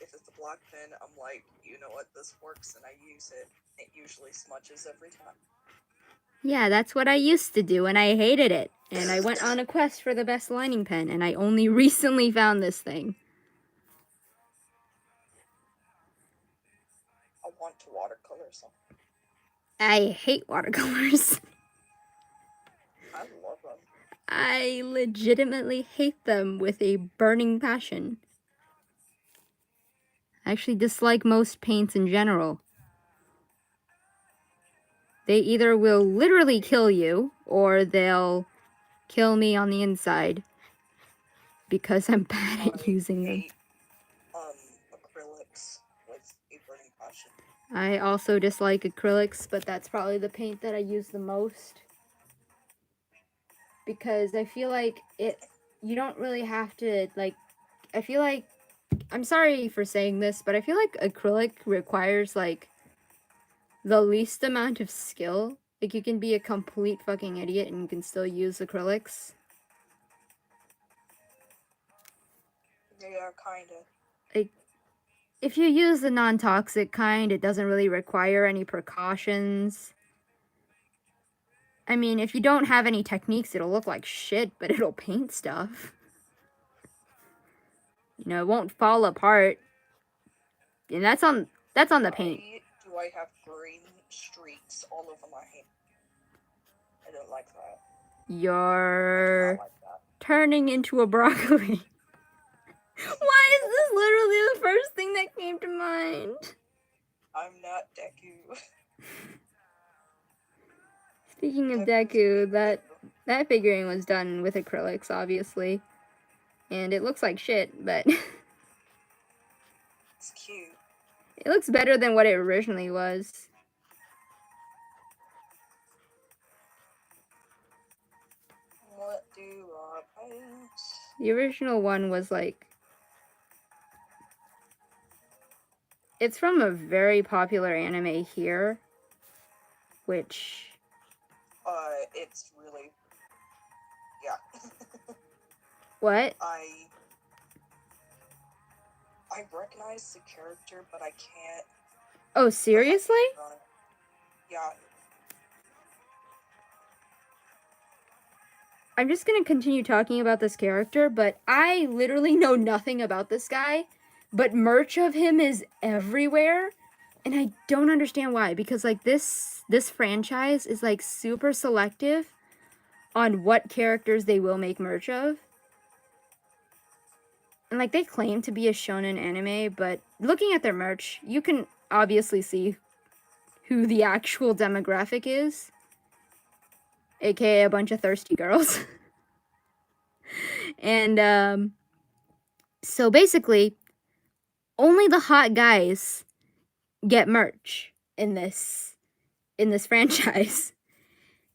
pen, I'm like, you know what, this works, and I use it. It usually smudges every time. Yeah, that's what I used to do, and I hated it. And I went on a quest for the best lining pen, and I only recently found this thing. I want to watercolor something. I hate watercolors. I love them. I legitimately hate them with a burning passion. I actually dislike most paints in general. They either will literally kill you, or they'll kill me on the inside. Because I'm bad at using them. Acrylics with a burning passion. I also dislike acrylics, but that's probably the paint that I use the most. Because I feel like you don't really have to, like, I feel like, I'm sorry for saying this, but I feel like acrylic requires, like, the least amount of skill. Like, you can be a complete fucking idiot and you can still use acrylics. Yeah, kinda. Like, if you use the non-toxic kind, it doesn't really require any precautions. I mean, if you don't have any techniques, it'll look like shit, but it'll paint stuff. You know, it won't fall apart. And that's on the paint. Do I have green streaks all over my hand? I don't like that. You're like that. turning into a broccoli. Why is this literally the first thing that came to mind? I'm not Deku. Speaking of Deku, that figurine was done with acrylics, obviously. And it looks like shit, but It's cute. it looks better than what it originally was. What do I paint? The original one was like... It's from a very popular anime here, which... It's really... Yeah. What? I recognize the character, but I can't... Oh, seriously? Yeah. I'm just gonna continue talking about this character, but I literally know nothing about this guy, but merch of him is everywhere, and I don't understand why, because like this franchise is like super selective on what characters they will make merch of. And like they claim to be a shonen anime, but looking at their merch, you can obviously see who the actual demographic is, aka a bunch of thirsty girls. And so basically, only the hot guys get merch in this franchise.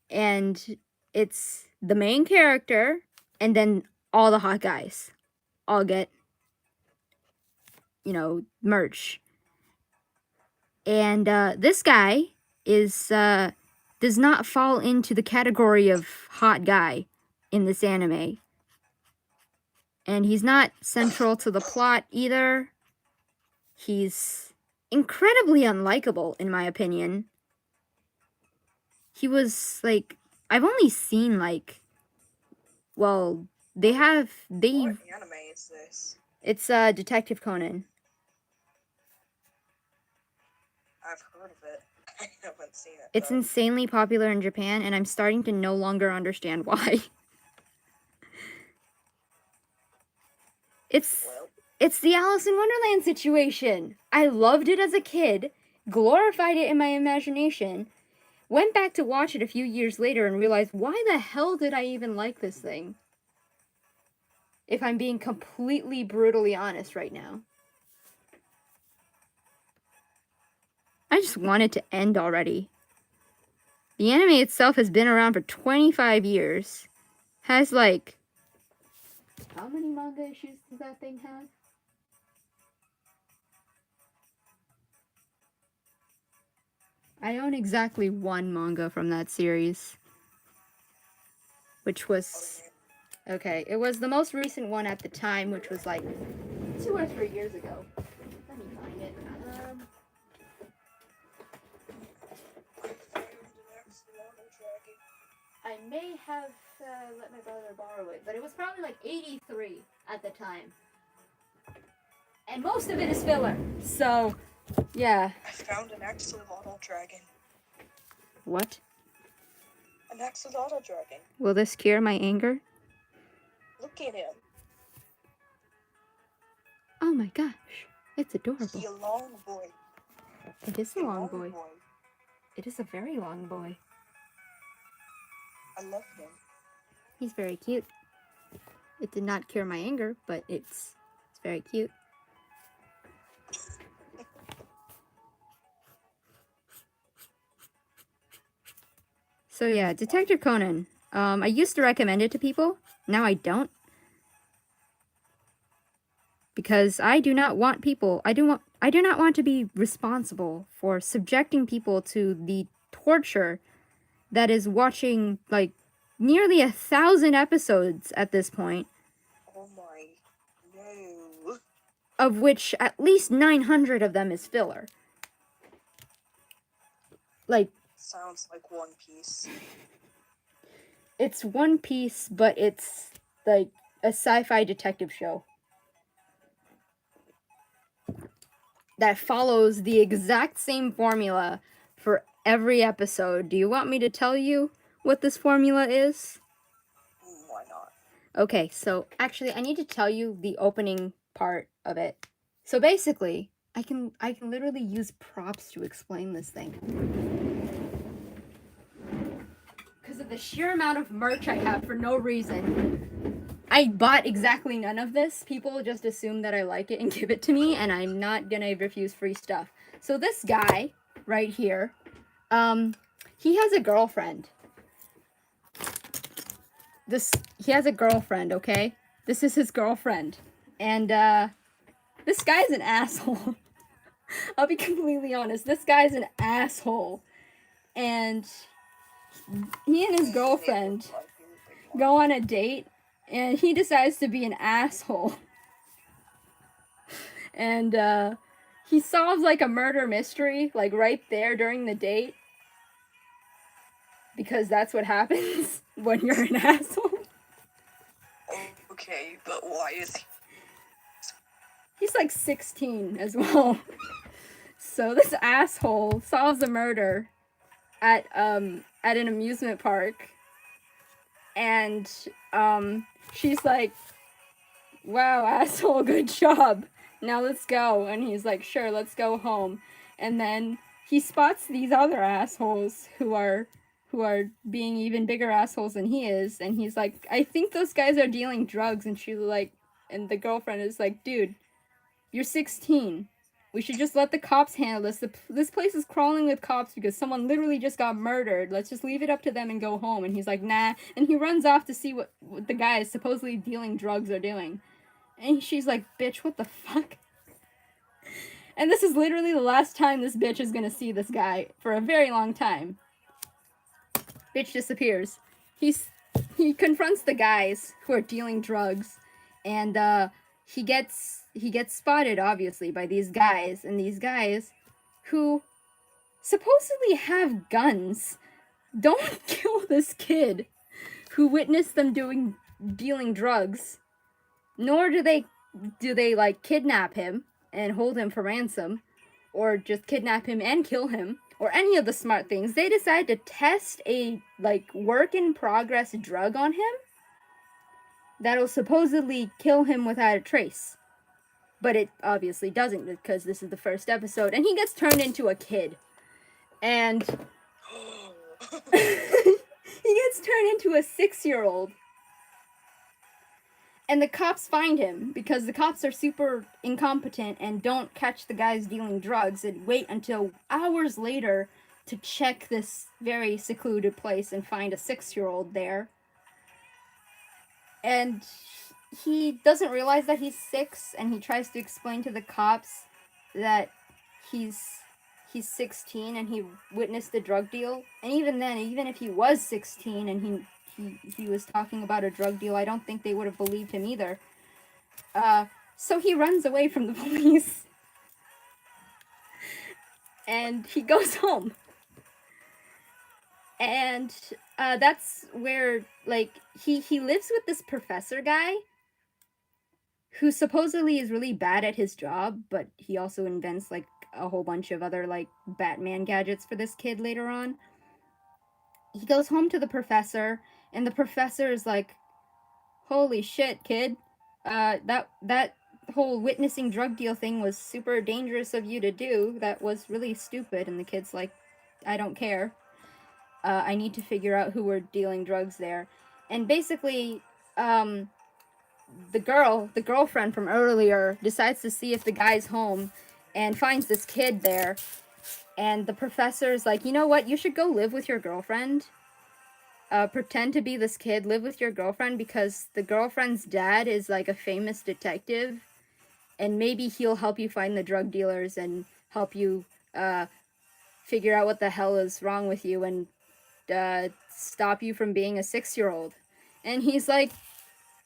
And it's the main character and then all the hot guys all get, you know, merch. And this guy is does not fall into the category of hot guy in this anime. And he's not central to the plot either. He's incredibly unlikable, in my opinion. He was, like... I've only seen, like... Well, they... What anime is this? It's Detective Conan. I've heard of it. I haven't seen it. It's insanely popular in Japan, and I'm starting to no longer understand why. It's the Alice in Wonderland situation. I loved it as a kid, glorified it in my imagination, went back to watch it a few years later and realized, why the hell did I even like this thing? If I'm being completely brutally honest right now. I just want it to end already. The anime itself has been around for 25 years. Has like... How many manga issues does that thing have? I own exactly one manga from that series. Which was... Okay, it was the most recent one at the time, which was like 2 or 3 years ago. Let me find it. I may have let my brother borrow it, but it was probably like 83 at the time. And most of it is filler, so yeah. I found an axolotl dragon. What? An axolotl dragon. Will this cure my anger? Look at him. Oh my gosh, it's adorable. He's a long boy. It is a long boy. It is a very long boy. I love him. He's very cute. It did not cure my anger, but it's very cute. So yeah, Detective Conan. I used to recommend it to people. Now I don't. Because I do not want people... I do not want to be responsible for subjecting people to the torture that is watching, like, nearly 1,000 episodes at this point. Oh my... No. of which at least 900 of them is filler. Like, Sounds like One Piece. it's One Piece, but it's like a sci-fi detective show that follows the exact same formula for every episode. Do you want me to tell you what this formula is? Why not? Okay, so actually I need to tell you the opening part of it. So basically, I can literally use props to explain this thing. Because of the sheer amount of merch I have for no reason. I bought exactly none of this. People just assume that I like it and give it to me, and I'm not gonna refuse free stuff. So this guy right here, he has a girlfriend. He has a girlfriend, okay? This is his girlfriend. And this guy's an asshole. I'll be completely honest. This guy's an asshole. And he and his girlfriend go on a date, and he decides to be an asshole. And he solves like a murder mystery, like right there during the date. Because that's what happens when you're an asshole. Okay, but why is he? He's like 16 as well. So this asshole solves a murder at an amusement park. And she's like, "Wow, asshole, good job. Now let's go." And he's like, "Sure, let's go home." And then he spots these other assholes who are being even bigger assholes than he is, and he's like, "I think those guys are dealing drugs." And she's like, and the girlfriend is like, "Dude, you're 16. We should just let the cops handle this. This place is crawling with cops because someone literally just got murdered. Let's just leave it up to them and go home." And he's like, "Nah." And he runs off to see what the guys supposedly dealing drugs are doing. And she's like, "Bitch, what the fuck?" And this is literally the last time this bitch is gonna see this guy for a very long time. Bitch disappears. He confronts the guys who are dealing drugs, and he gets spotted obviously by these guys, and these guys who supposedly have guns don't kill this kid who witnessed them dealing drugs, nor do they like kidnap him and hold him for ransom, or just kidnap him and kill him, or any of the smart things. They decide to test a like work in progress drug on him that'll supposedly kill him without a trace. But it obviously doesn't, because this is the first episode, and he gets turned into a kid. And he gets turned into a 6-year-old. And the cops find him because the cops are super incompetent and don't catch the guys dealing drugs and wait until hours later to check this very secluded place and find a 6-year-old there. And he doesn't realize that he's 6, and he tries to explain to the cops that he's 16 and he witnessed the drug deal. And even then, even if he was 16 and he was talking about a drug deal, I don't think they would have believed him either. So he runs away from the police. And he goes home. And that's where, like, he lives with this professor guy who supposedly is really bad at his job, but he also invents, like, a whole bunch of other, like, Batman gadgets for this kid later on. He goes home to the professor, and the professor is like, "Holy shit, kid. That whole witnessing drug deal thing was super dangerous of you to do. That was really stupid." And the kid's like, "I don't care. I need to figure out who were dealing drugs there." And basically, the girlfriend from earlier, decides to see if the guy's home and finds this kid there. And the professor's like, "You know what? You should go live with your girlfriend. Pretend to be this kid, live with your girlfriend, because the girlfriend's dad is like a famous detective, and maybe he'll help you find the drug dealers and help you figure out what the hell is wrong with you and stop you from being a 6-year-old." And he's like,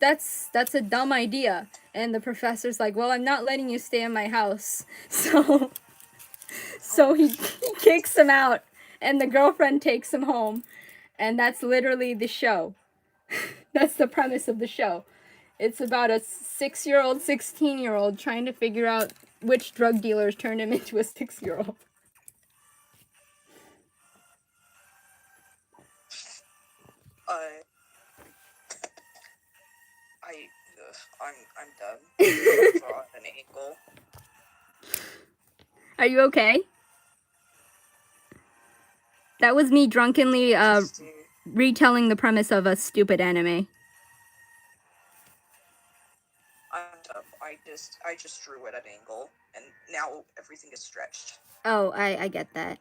that's a dumb idea. And the professor's like, well, I'm not letting you stay in my house. So he kicks him out, and the girlfriend takes him home. And that's literally the show. That's the premise of the show. It's about a 6-year-old, 16-year-old trying to figure out which drug dealers turned him into a 6-year-old. I, I'm done. Draw an angle. Are you okay? That was me drunkenly retelling the premise of a stupid anime. I'm done. I just drew it at an angle, and now everything is stretched. Oh, I get that.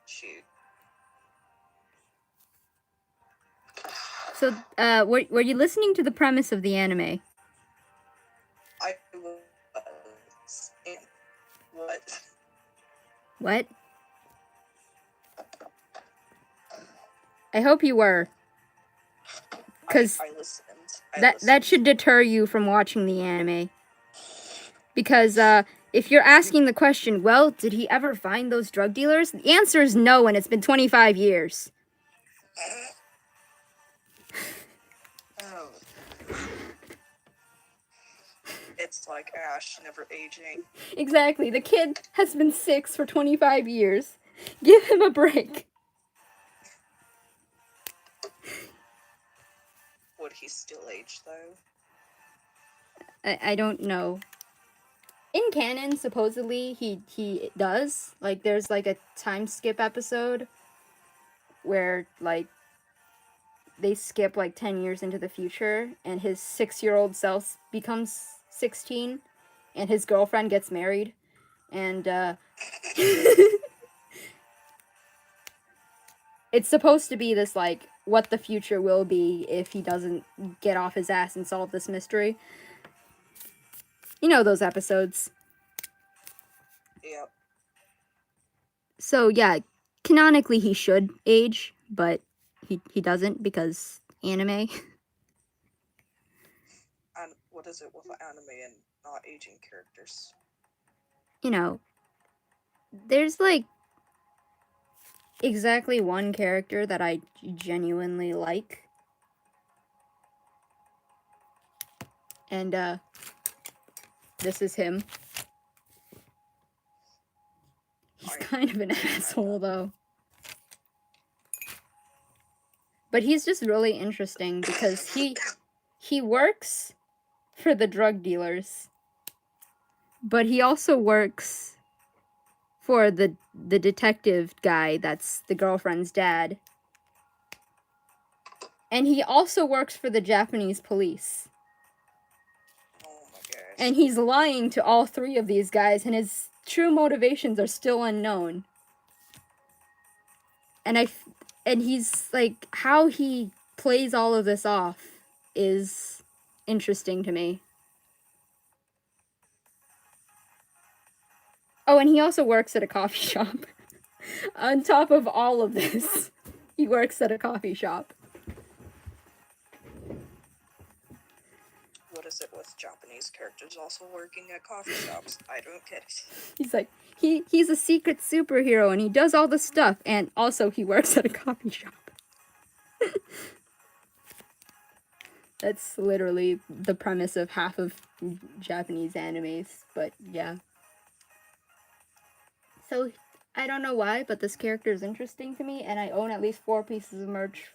Shoot. So, were you listening to the premise of the anime? I was. And what? What? I hope you were. Because I listened. that should deter you from watching the anime. Because if you're asking the question, well, did he ever find those drug dealers? The answer is no, and it's been 25 years. Oh. It's like Ash, never aging. Exactly. The kid has been 6 for 25 years. Give him a break. Would he still age, though? I don't know. In canon, supposedly, he does. Like, there's, like, a time skip episode where, like, they skip, like, 10 years into the future, and his 6-year-old self becomes 16, and his girlfriend gets married, and, it's supposed to be this, like, what the future will be if he doesn't get off his ass and solve this mystery. You know those episodes. Yep. So, yeah, canonically he should age, but he doesn't because anime. And what is it with anime and not aging characters? You know, there's, like, exactly one character that I genuinely like. And, this is him. He's kind of an asshole, though. But he's just really interesting because he works for the drug dealers. But he also works for the detective guy that's the girlfriend's dad. And he also works for the Japanese police. Oh my gosh. And he's lying to all 3 of these guys, and his true motivations are still unknown. And he's, like, how he plays all of this off is interesting to me. Oh, and he also works at a coffee shop. On top of all of this, he works at a coffee shop. What is it with Japanese characters also working at coffee shops? I don't get it. He's like, he's a secret superhero and he does all the stuff, and also he works at a coffee shop. That's literally the premise of half of Japanese animes, but yeah. So, I don't know why, but this character is interesting to me, and I own at least 4 pieces of merch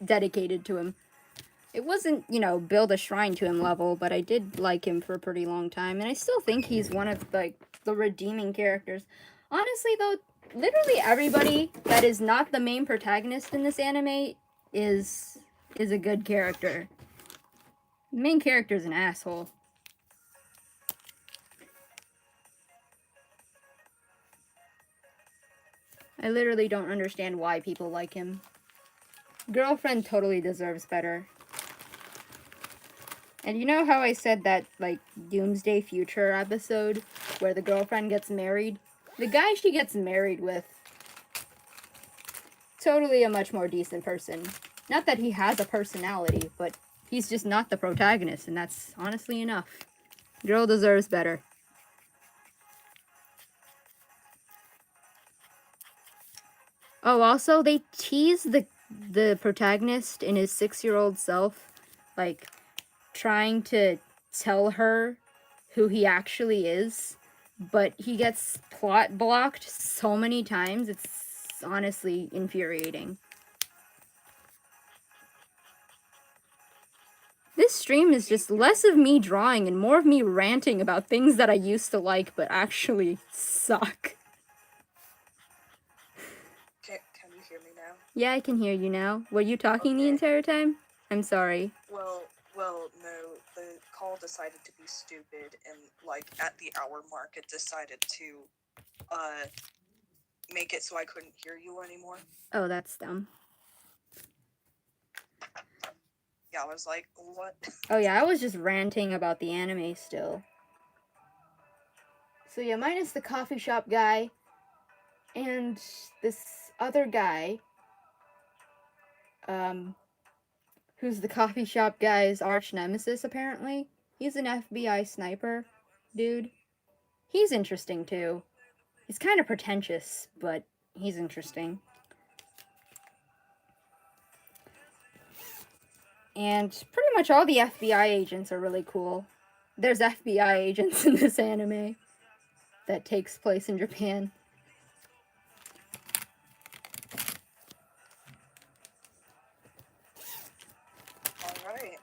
dedicated to him. It wasn't, you know, build a shrine to him level, but I did like him for a pretty long time, and I still think he's one of, like, the redeeming characters. Honestly, though, literally everybody that is not the main protagonist in this anime is a good character. The main character is an asshole. I literally don't understand why people like him. Girlfriend totally deserves better. And you know how I said that, like, Doomsday Future episode where the girlfriend gets married? The guy she gets married with, totally a much more decent person. Not that he has a personality, but he's just not the protagonist, and that's honestly enough. Girl deserves better. Oh, also, they tease the protagonist in his 6-year-old self, like, trying to tell her who he actually is, but he gets plot blocked so many times, it's honestly infuriating. This stream is just less of me drawing and more of me ranting about things that I used to like but actually suck. Can you hear me now? Yeah, I can hear you now. Were you talking the Okay. entire time? I'm sorry. Well, no. The call decided to be stupid, and like at the hour mark, it decided to make it so I couldn't hear you anymore. Oh, that's dumb. Yeah, I was like, what? Oh yeah, I was just ranting about the anime still. So yeah, minus the coffee shop guy and this other guy, who's the coffee shop guy's arch nemesis apparently. He's an FBI sniper dude. He's interesting too. He's kind of pretentious, but he's interesting. And pretty much all the FBI agents are really cool. There's FBI agents in this anime that takes place in Japan. Alright.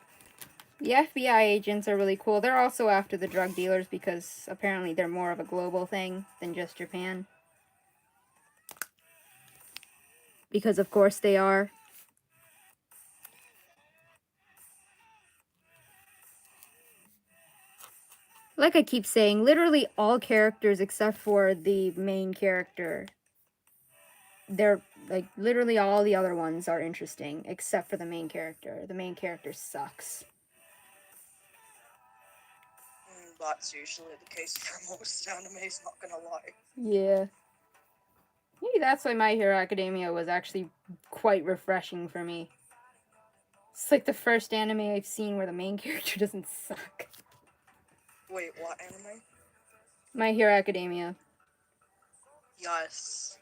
The FBI agents are really cool. They're also after the drug dealers because apparently they're more of a global thing than just Japan. Because of course they are. Like I keep saying, literally all characters except for the main character, they're like literally all the other ones are interesting except for the main character. The main character sucks. That's usually the case for most animes, not gonna lie. Yeah. Maybe that's why My Hero Academia was actually quite refreshing for me. It's like the first anime I've seen where the main character doesn't suck. Wait, what anime? My Hero Academia Yes.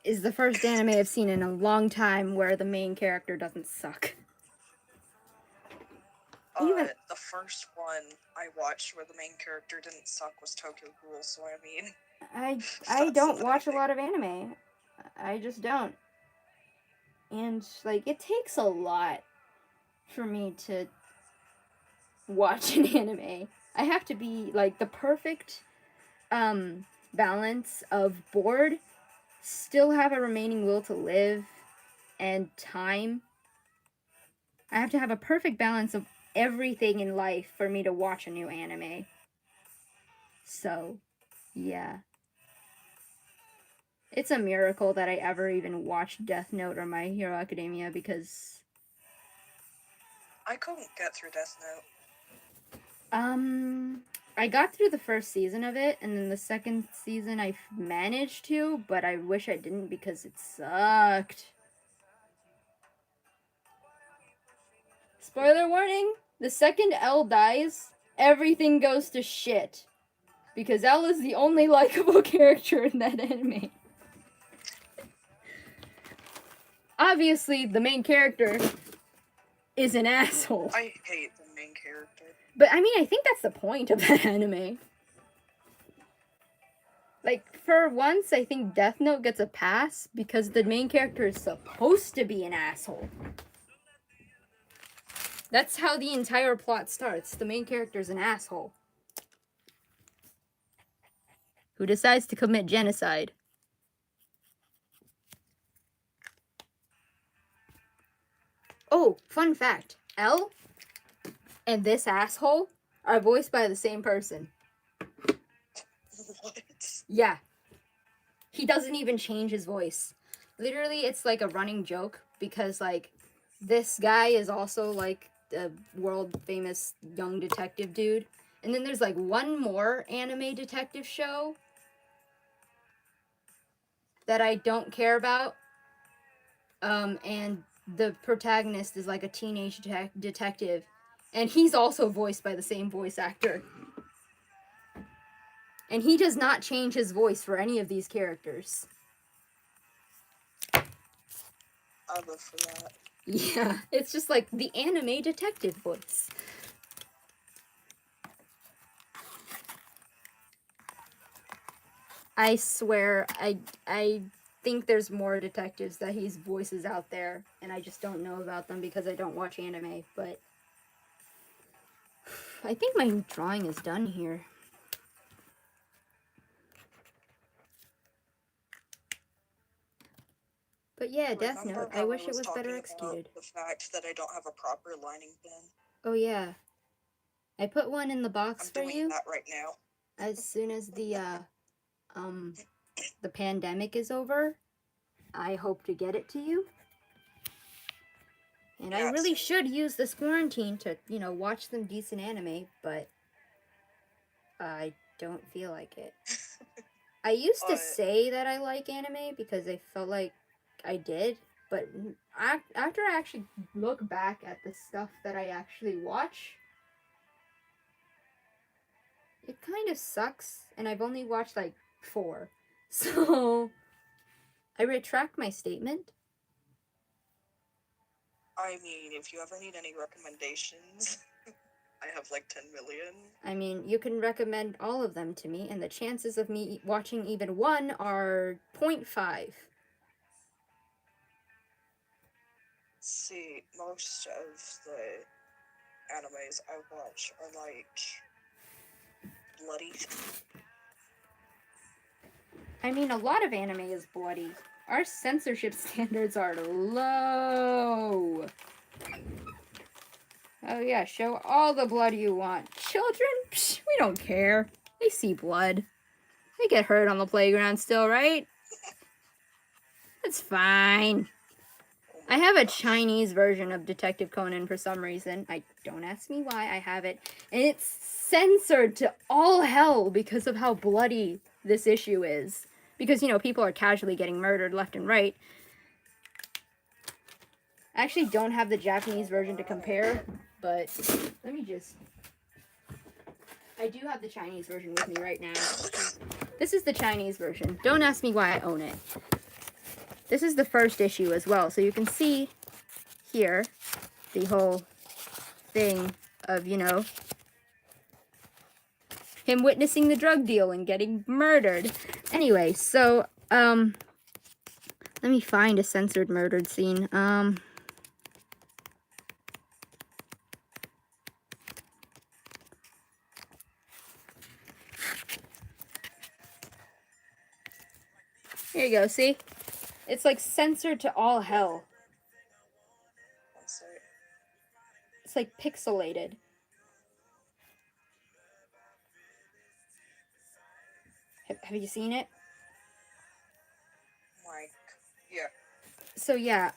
is the first anime I've seen in a long time where the main character doesn't suck. Even The first one I watched where the main character didn't suck was Tokyo Ghoul, so I mean... I that's don't watch a anything. lot of anime. I just don't. And like it takes a lot for me to watch an anime. I have to be like the perfect balance of bored, still have a remaining will to live, and time. I have to have a perfect balance of everything in life for me to watch a new anime. So, yeah. It's a miracle that I ever even watched Death Note or My Hero Academia because I couldn't get through Death Note. I got through the first season of it, and then the second season I managed to, but I wish I didn't because it sucked. Spoiler warning, the second L dies, everything goes to shit. Because L is the only likable character in that anime. Obviously, the main character is an asshole. I hate the main character. But I mean, I think that's the point of that anime. Like, for once, I think Death Note gets a pass because the main character is supposed to be an asshole. That's how the entire plot starts. The main character is an asshole who decides to commit genocide. Oh, fun fact. L and this asshole are voiced by the same person. What? Yeah. He doesn't even change his voice. Literally, it's like a running joke because, like, this guy is also, like, a world-famous young detective dude. And then there's, like, one more anime detective show that I don't care about. And the protagonist is like a teenage detective, and he's also voiced by the same voice actor. And he does not change his voice for any of these characters. I live for that. Yeah, it's just like the anime detective voice. I swear, I think there's more detectives that he's voices out there, and I just don't know about them because I don't watch anime, but I think my drawing is done here. But yeah, Death Remember Note, I how wish it was was better talking about executed. the fact that I don't have a proper lining pin? Oh yeah. I put one in the I'm box for doing you that right now. as soon as the pandemic is over. I hope to get it to you. And I Yeah, really same. should use this quarantine to, watch some decent anime, but I don't feel like it. I used to say that I like anime because I felt like I did, but after I actually look back at the stuff that I actually watch, it kind of sucks, and I've only watched like 4. So I retract my statement. I mean, if you ever need any recommendations, I have like 10 million. I mean, you can recommend all of them to me, and the chances of me watching even one are 0.5. See, most of the animes I watch are like bloody. I mean, a lot of anime is bloody. Our censorship standards are low. Oh yeah, show all the blood you want. Children? Psh, we don't care. They see blood. They get hurt on the playground still, right? It's fine. Oh I my have a gosh. Chinese version of Detective Conan for some reason. Don't ask me why, I have it. And it's censored to all hell because of how bloody this issue is. Because, people are casually getting murdered left and right. I actually don't have the Japanese version to compare, but let me just... I do have the Chinese version with me right now. This is the Chinese version. Don't ask me why I own it. This is the first issue as well, so you can see here the whole thing of, him witnessing the drug deal and getting murdered. Anyway, so, let me find a censored murdered scene. Here you go, see? It's like censored to all hell. It's like pixelated. Have you seen it? Like, yeah. So yeah,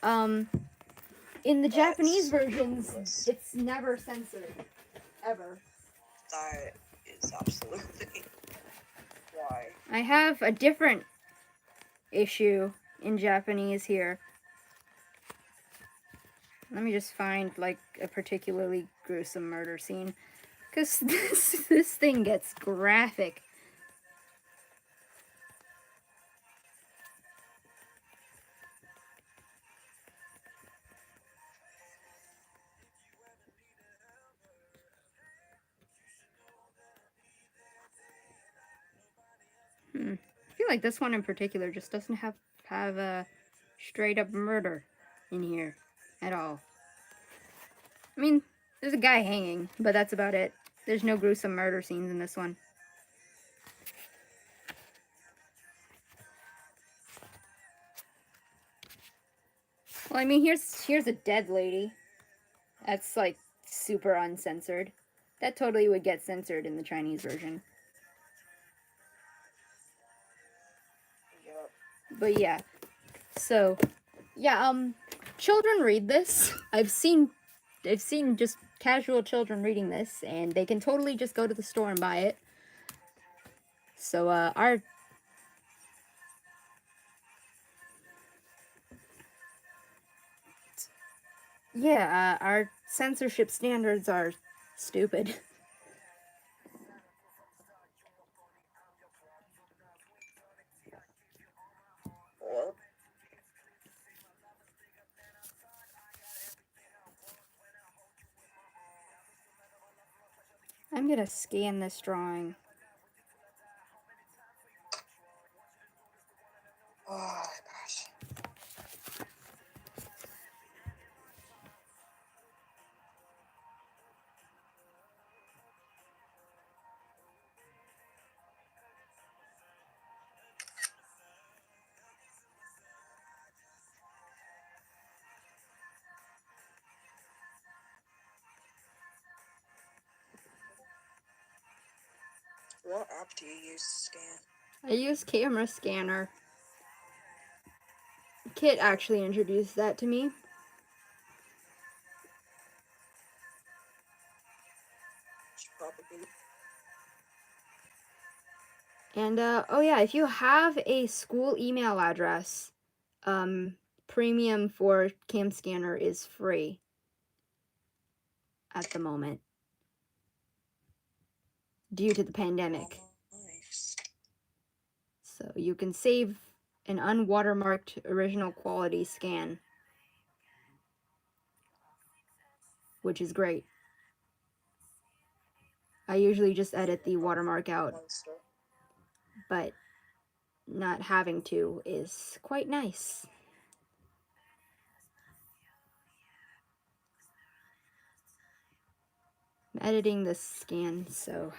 in the Japanese versions, ridiculous. it's never censored. Ever. That is absolutely why. I have a different issue in Japanese here. Let me just find, like, a particularly gruesome murder scene. Because this thing gets graphic. I feel like this one in particular just doesn't have a straight up murder in here at all. I mean, there's a guy hanging, but that's about it. There's no gruesome murder scenes in this one. Well, I mean, here's a dead lady. That's like super uncensored. That totally would get censored in the Chinese version. Yep. But yeah. So, yeah, children read this. I've seen just casual children reading this, and they can totally just go to the store and buy it. So, Yeah, our censorship standards are stupid. Or I'm gonna scan this drawing. oh gosh. What app do you use to scan? I use camera scanner. Kit actually introduced that to me. Should probably. And oh yeah, if you have a school email address, premium for Cam Scanner is free at the moment due to the pandemic. Oh, nice. So you can save an unwatermarked original quality scan, which is great. I usually just edit the watermark out, Monster. but not having to is quite nice. I'm editing this scan, so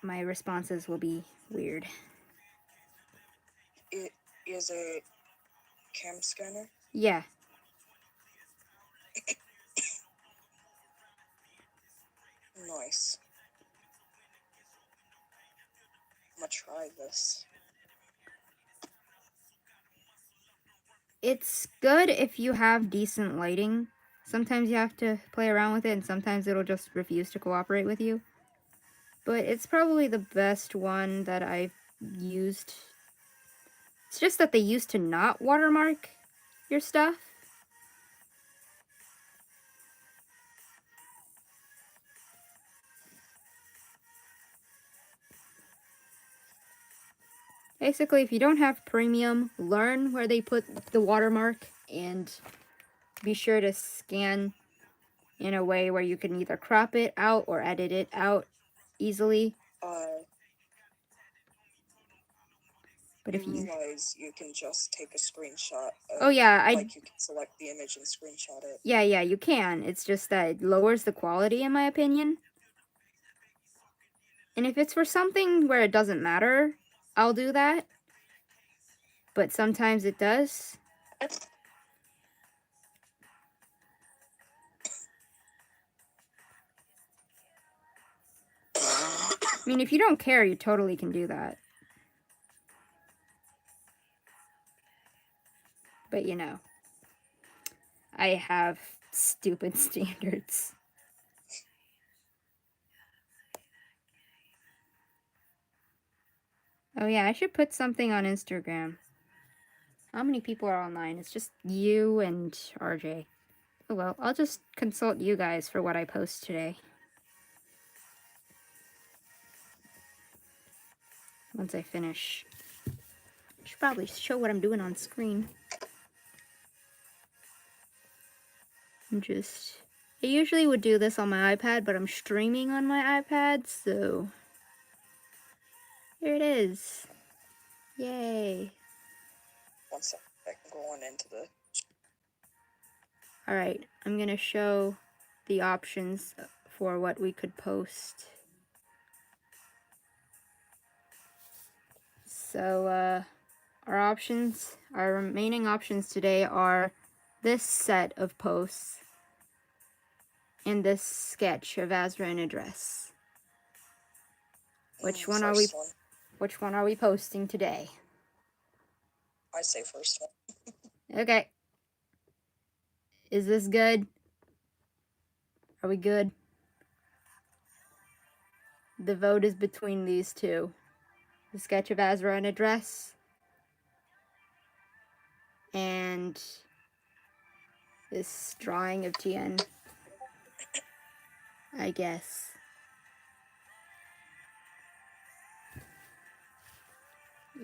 my responses will be weird. It is a cam scanner. Yeah. Nice. I'm gonna try this. It's good if you have decent lighting. Sometimes you have to play around with it, and sometimes it'll just refuse to cooperate with you. But it's probably the best one that I've used. It's just that they used to not watermark your stuff. Basically, if you don't have premium, learn where they put the watermark and be sure to scan in a way where you can either crop it out or edit it out easily. But if you realize you can just take a screenshot of, oh yeah, like you can select the image and screenshot it. yeah, you can. It's just that it lowers the quality in my opinion. And if it's for something where it doesn't matter, I'll do that. But sometimes it does. I mean, if you don't care, you totally can do that. But you know, I have stupid standards. Oh yeah, I should put something on Instagram. How many people are online? It's just you and RJ. Oh well, I'll just consult you guys for what I post today. Once I finish. I should probably show what I'm doing on screen. I usually would do this on my iPad, but I'm streaming on my iPad, so here it is. Yay. 1 second, I'm going into the. Alright, I'm gonna show the options for what we could post. So, our remaining options today are this set of posts and this sketch of Azra in a dress. Which one are we posting today? I say first one. Okay. Is this good? Are we good? The vote is between these two. The sketch of Azra in a dress and this drawing of Tien. I guess.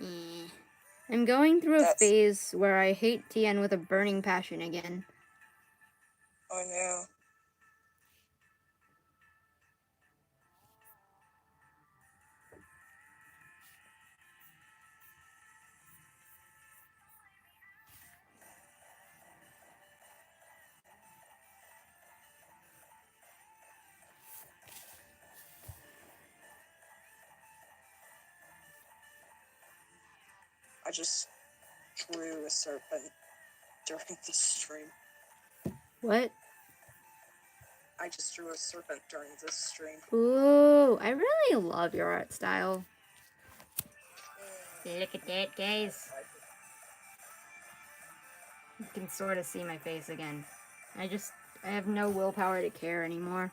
Eh. I'm going through a That's- phase where I hate Tien with a burning passion again. Oh no. I just drew a serpent during the stream. What? I just drew a serpent during this stream. Ooh, I really love your art style. Look at that, guys. You can sort of see my face again. I have no willpower to care anymore.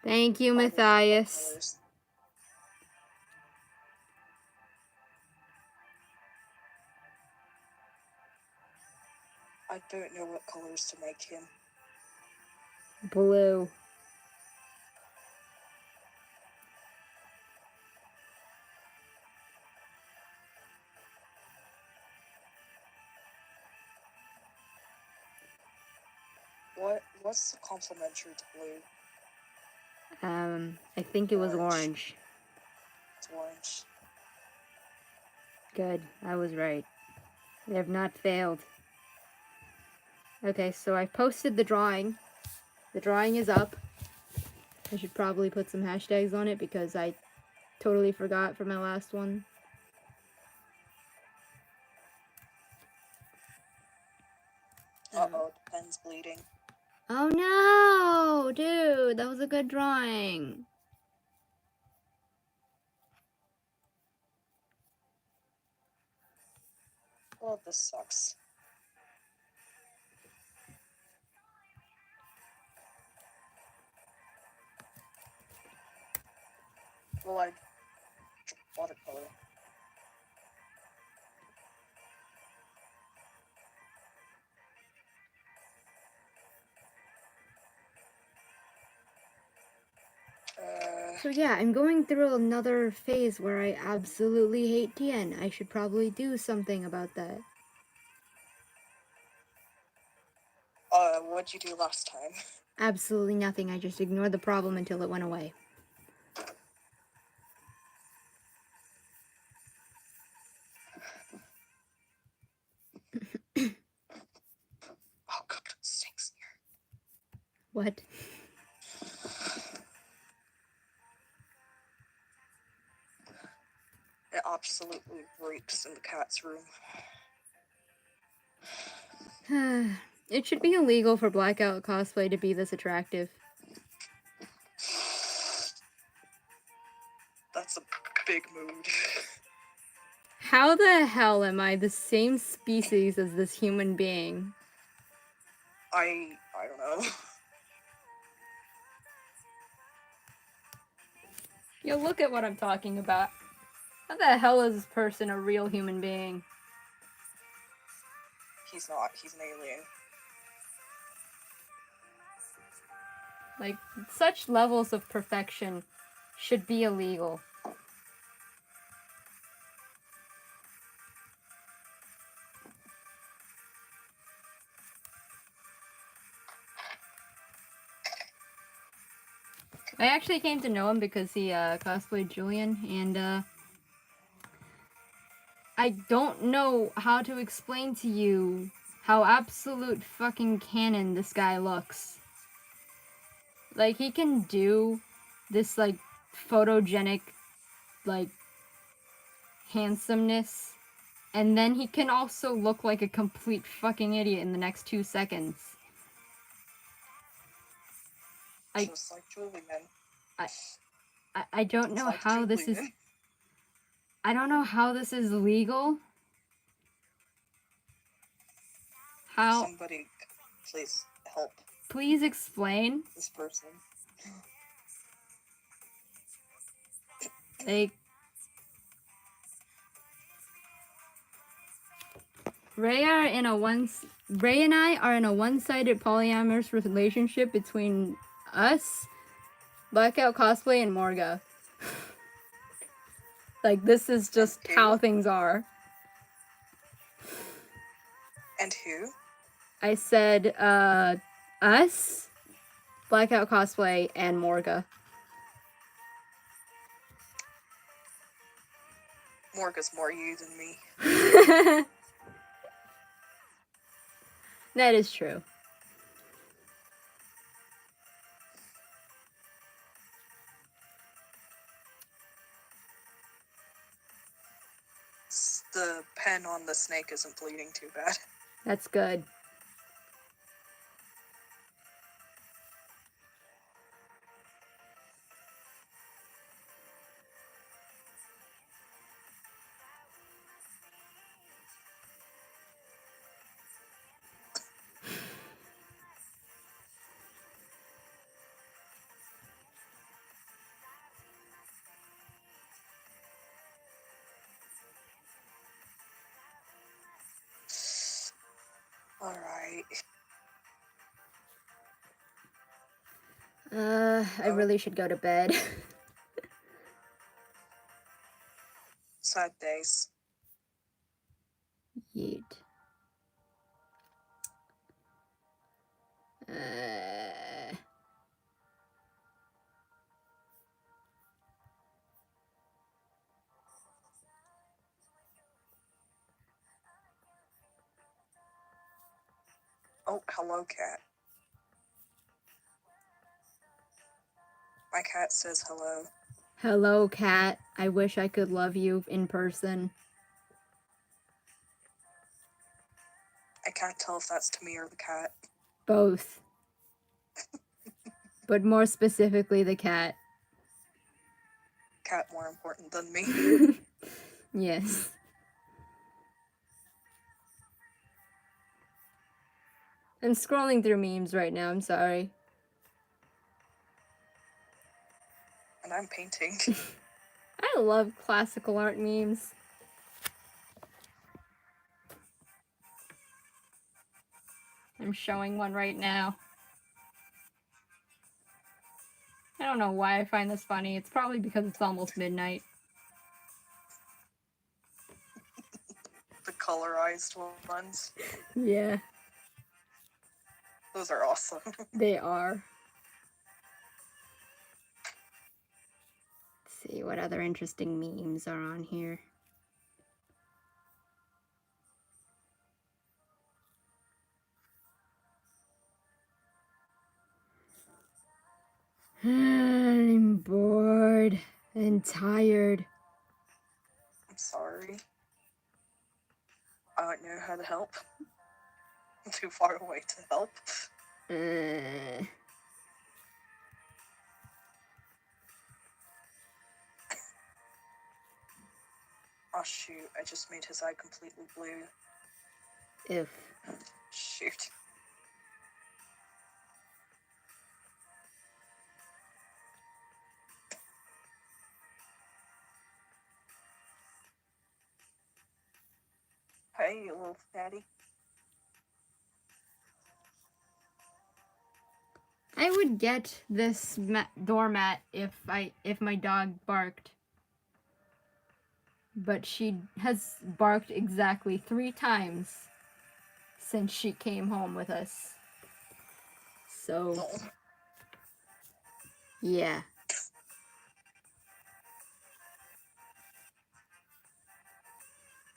Thank you, Matthias. I don't know what colors to make him. Blue. What's complementary to blue? I think it was orange. It's orange. Good, I was right. I have not failed. Okay, so I posted the drawing. The drawing is up. I should probably put some hashtags on it because I totally forgot for my last one. Uh-oh, the pen's bleeding. Oh no! Dude, that was a good drawing. Oh, this sucks. Well, I watercolor. So yeah, I'm going through another phase where I absolutely hate Tien. I should probably do something about that. What'd you do last time? Absolutely nothing. I just ignored the problem until it went away. Oh god, it stinks here. What? It absolutely reeks in the cat's room. It should be illegal for blackout cosplay to be this attractive. That's a big mood. How the hell am I the same species as this human being? I don't know. Yo, look at what I'm talking about. How the hell is this person a real human being? He's not. He's an alien. Like, such levels of perfection should be illegal. I actually came to know him because he cosplayed Julian, and I don't know how to explain to you how absolute fucking canon this guy looks. Like, he can do this, like, photogenic, like, handsomeness, and then he can also look like a complete fucking idiot in the next 2 seconds. Just like Julian. I don't know Like how this is... Julian. I don't know how this is legal. How... Somebody, please help. Please explain. This person. Like, Ray and I are in a one-sided polyamorous relationship between us, Blackout Cosplay, and Morga. Like, this is just And who? how things are. And who? I said, us, Blackout Cosplay, and Morga. Morga's more you than me. That is true. The pen on the snake isn't bleeding too bad. That's good. Alright. I really should go to bed. Sad days. Yeet. Oh, hello, cat. My cat says hello. Hello, cat. I wish I could love you in person. I can't tell if that's to me or the cat. Both. But more specifically, the cat. Cat more important than me. Yes. I'm scrolling through memes right now, I'm sorry. And I'm painting. I love classical art memes. I'm showing one right now. I don't know why I find this funny. It's probably because it's almost midnight. The colorized ones. Yeah, Those are awesome. they are. Let's see what other interesting memes are on here. I'm bored and tired. I'm sorry. I don't know how to help. I'm too far away to help. Oh shoot, I just made his eye completely blue. If. Shoot. Hey, you little fatty. I would get this doormat if my dog barked. But she has barked exactly 3 times since she came home with us. So, Oh. yeah.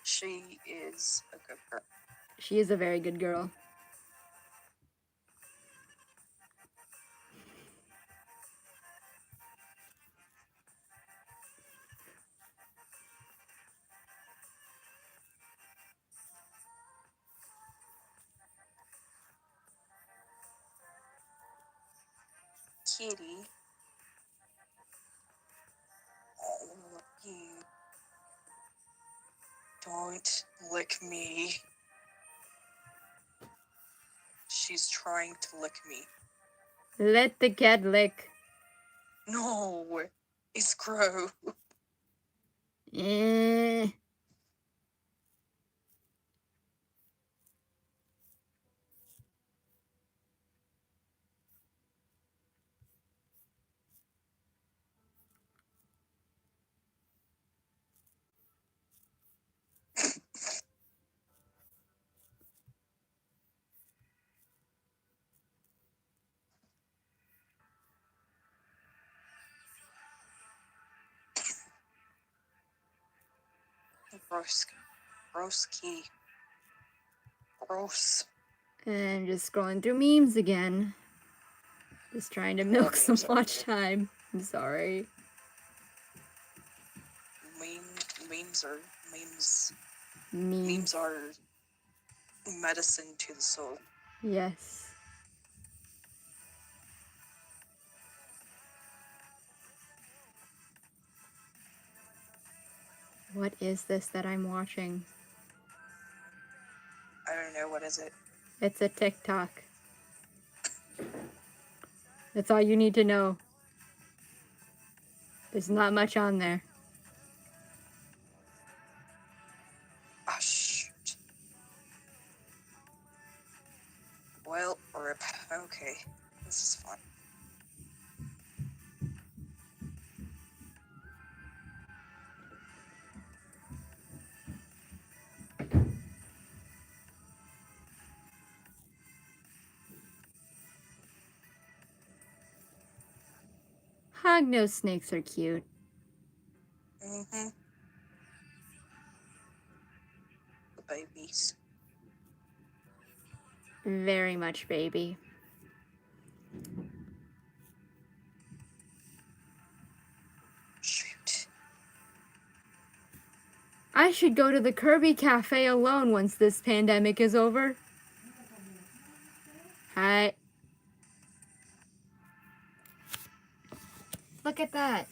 She is a good girl. She is a very good girl. Kitty. Oh, you. Don't lick me. She's trying to lick me. Let the cat lick. No, it's gross. Eh. Gross. Gross key. Gross. And just scrolling through memes again. Just trying to milk some memes are watch good. time. I'm sorry. Memes are memes. Memes. Memes are medicine to the soul. Yes. What is this that I'm watching? I don't know, what is it? It's a TikTok. That's all you need to know. There's not much on there. Ah, shoot. Well, rip. Okay. This is fun. Hognose snakes are cute. Mm-hmm. The babies. Very much baby. Shoot. I should go to the Kirby Cafe alone once this pandemic is over. Hi. Look at that.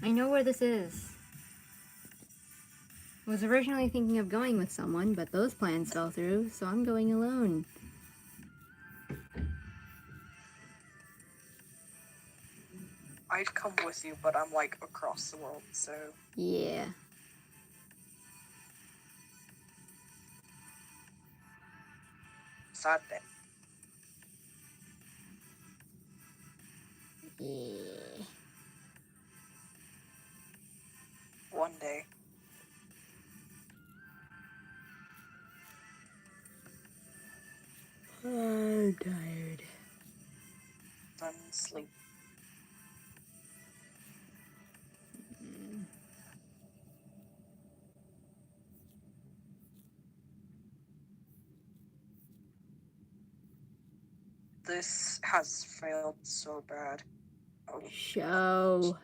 I know where this is. I was originally thinking of going with someone, but those plans fell through, so I'm going alone. I'd come with you, but I'm like across the world, so Yeah. sad day. Yeah. One day. I'm tired. Then sleep. This has failed so bad. Oh, Show.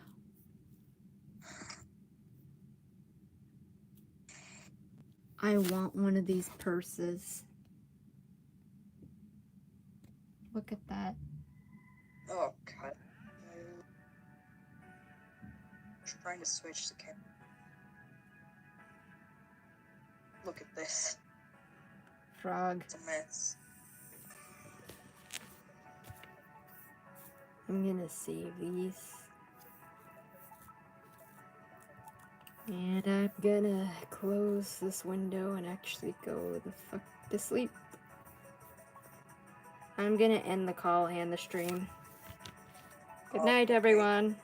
I want one of these purses. Look at that. oh god. No. Trying to switch the camera. Look at this. Frog. It's a mess. I'm gonna save these. And I'm gonna close this window and actually go the fuck to sleep. I'm gonna end the call and the stream. Good night, okay. everyone.